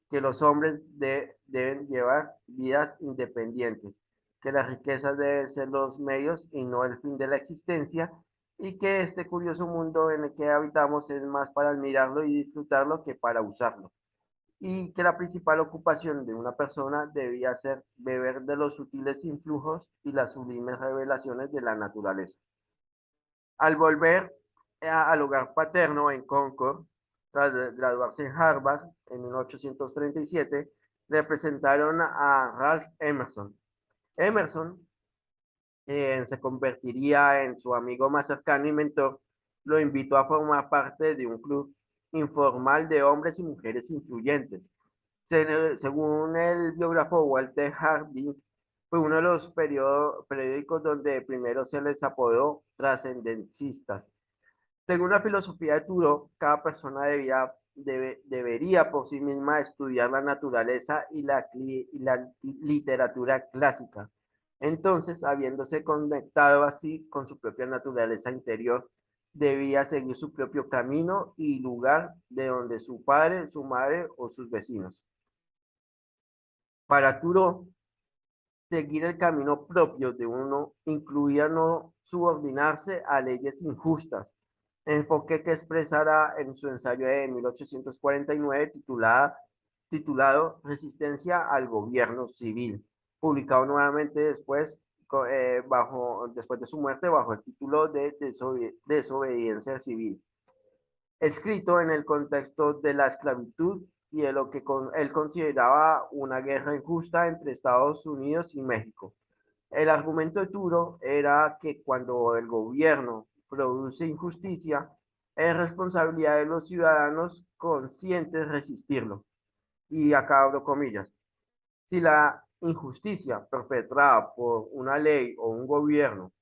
que los hombres deben llevar vidas independientes, que las riquezas deben ser los medios y no el fin de la existencia, y que este curioso mundo en el que habitamos es más para admirarlo y disfrutarlo que para usarlo, y que la principal ocupación de una persona debía ser beber de los sutiles influjos y las sublimes revelaciones de la naturaleza. Al volver al hogar paterno en Concord, tras graduarse en Harvard en 1837, le presentaron a Ralph Emerson. Emerson se convertiría en su amigo más cercano y mentor, lo invitó a formar parte de un club informal de hombres y mujeres influyentes. Según el biógrafo Walter Harding, fue uno de los periódicos donde primero se les apodó trascendentistas. Según la filosofía de Thoreau, cada persona debería por sí misma estudiar la naturaleza y la literatura clásica. Entonces, habiéndose conectado así con su propia naturaleza interior, debía seguir su propio camino y lugar de donde su padre, su madre o sus vecinos. Para Thoreau, seguir el camino propio de uno incluía no subordinarse a leyes injustas, enfoque que expresará en su ensayo de 1849 titulado Resistencia al Gobierno Civil, publicado nuevamente después de su muerte bajo el título de Desobediencia Civil, escrito en el contexto de la esclavitud y de lo que él consideraba una guerra injusta entre Estados Unidos y México. El argumento de Turo era que cuando el gobierno produce injusticia, es responsabilidad de los ciudadanos conscientes resistirlo. Y acá abro comillas. Si la injusticia perpetrada por una ley o un gobierno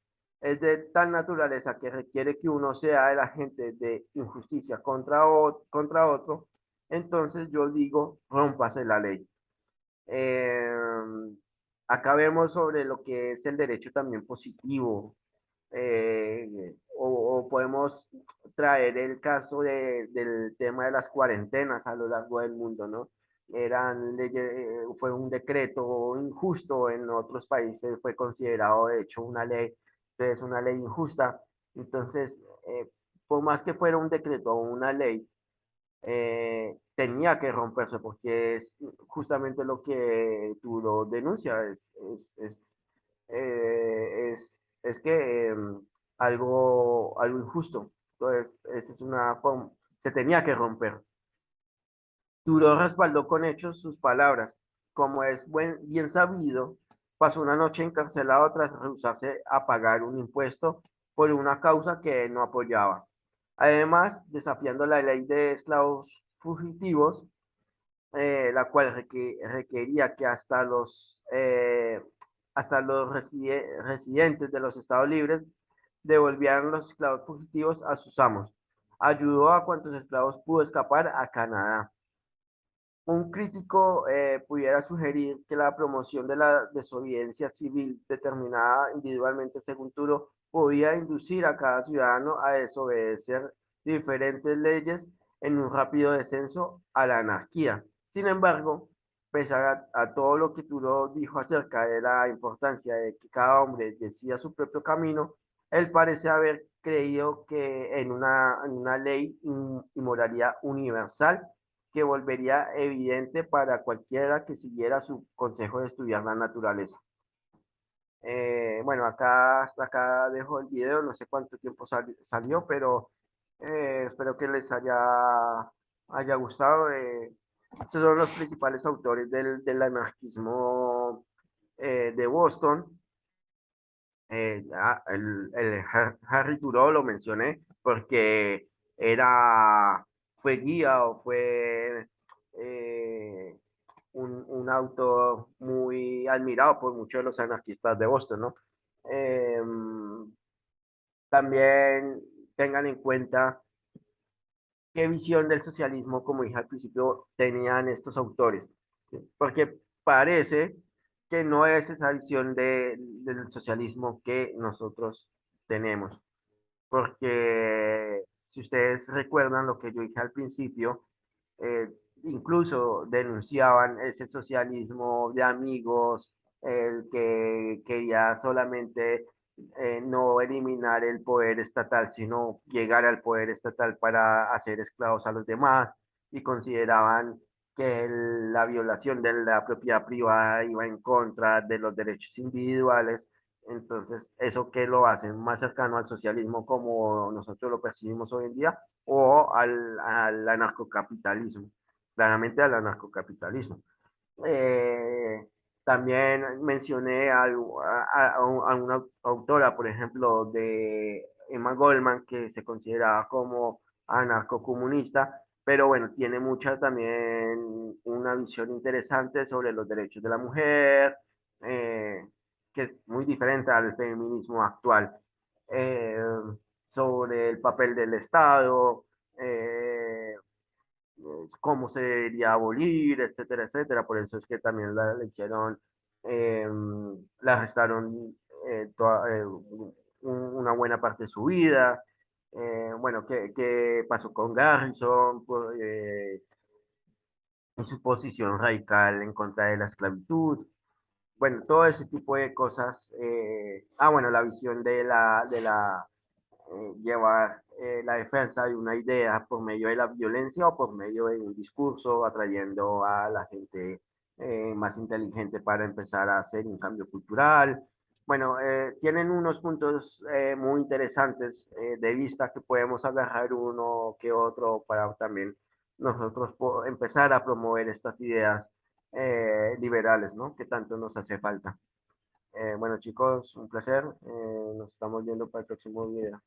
es de tal naturaleza que requiere que uno sea el agente de injusticia contra otro, entonces yo digo, rómpase la ley. Eh, Acá vemos sobre lo que es el derecho también positivo, o podemos traer el caso del tema de las cuarentenas a lo largo del mundo, ¿no? Eran leyes, fue un decreto injusto en otros países, fue considerado de hecho una ley, entonces una ley injusta. Entonces, por más que fuera un decreto o una ley, tenía que romperse porque es justamente lo que tú lo denuncias, es que algo injusto. Entonces, esa es una forma, se tenía que romper. Duro respaldó con hechos sus palabras. Como es bien sabido, pasó una noche encarcelado tras rehusarse a pagar un impuesto por una causa que no apoyaba. Además, desafiando la ley de esclavos fugitivos, la cual requería que hasta los residentes de los estados libres devolvieran los esclavos fugitivos a sus amos. Ayudó a cuantos esclavos pudo escapar a Canadá. Un crítico pudiera sugerir que la promoción de la desobediencia civil determinada individualmente según Turo podía inducir a cada ciudadano a desobedecer diferentes leyes en un rápido descenso a la anarquía. Sin embargo, pese a todo lo que Turo dijo acerca de la importancia de que cada hombre decida su propio camino, él parece haber creído que en una ley y moralidad universal que volvería evidente para cualquiera que siguiera su consejo de estudiar la naturaleza. Bueno, acá hasta acá dejo el video, no sé cuánto tiempo salió, pero espero que les haya gustado. Estos son los principales autores del anarquismo de Boston. Harry Thoreau lo mencioné porque fue guía o fue eh, un autor muy admirado por muchos de los anarquistas de Boston, ¿no? Eh, También tengan en cuenta qué visión del socialismo, como dije al principio, tenían estos autores, ¿sí? Porque parece que no es esa visión del socialismo que nosotros tenemos. Porque si ustedes recuerdan lo que yo dije al principio, eh, incluso denunciaban ese socialismo de amigos, el que quería solamente no eliminar el poder estatal, sino llegar al poder estatal para hacer esclavos a los demás, y consideraban que la violación de la propiedad privada iba en contra de los derechos individuales. Entonces, eso que lo hacen más cercano al socialismo como nosotros lo percibimos hoy en día, o al anarcocapitalismo, claramente al anarcocapitalismo. Eh, También mencioné a una autora, por ejemplo, de Emma Goldman, que se considera como anarcocomunista, pero bueno, tiene mucha también una visión interesante sobre los derechos de la mujer, eh, que es muy diferente al feminismo actual, eh, sobre el papel del Estado, eh, cómo se debería abolir, etcétera, etcétera. Por eso es que también la hicieron, eh, la arrestaron una buena parte de su vida. Bueno, ¿qué pasó con Garrison? En su posición radical en contra de la esclavitud. Bueno, todo ese tipo de cosas. Bueno, la visión de llevar la defensa de una idea por medio de la violencia o por medio de un discurso, atrayendo a la gente más inteligente para empezar a hacer un cambio cultural. Bueno, tienen unos puntos muy interesantes de vista que podemos agarrar uno que otro para también nosotros empezar a promover estas ideas liberales, ¿no? Que tanto nos hace falta. Bueno, chicos, un placer. Nos estamos viendo para el próximo video.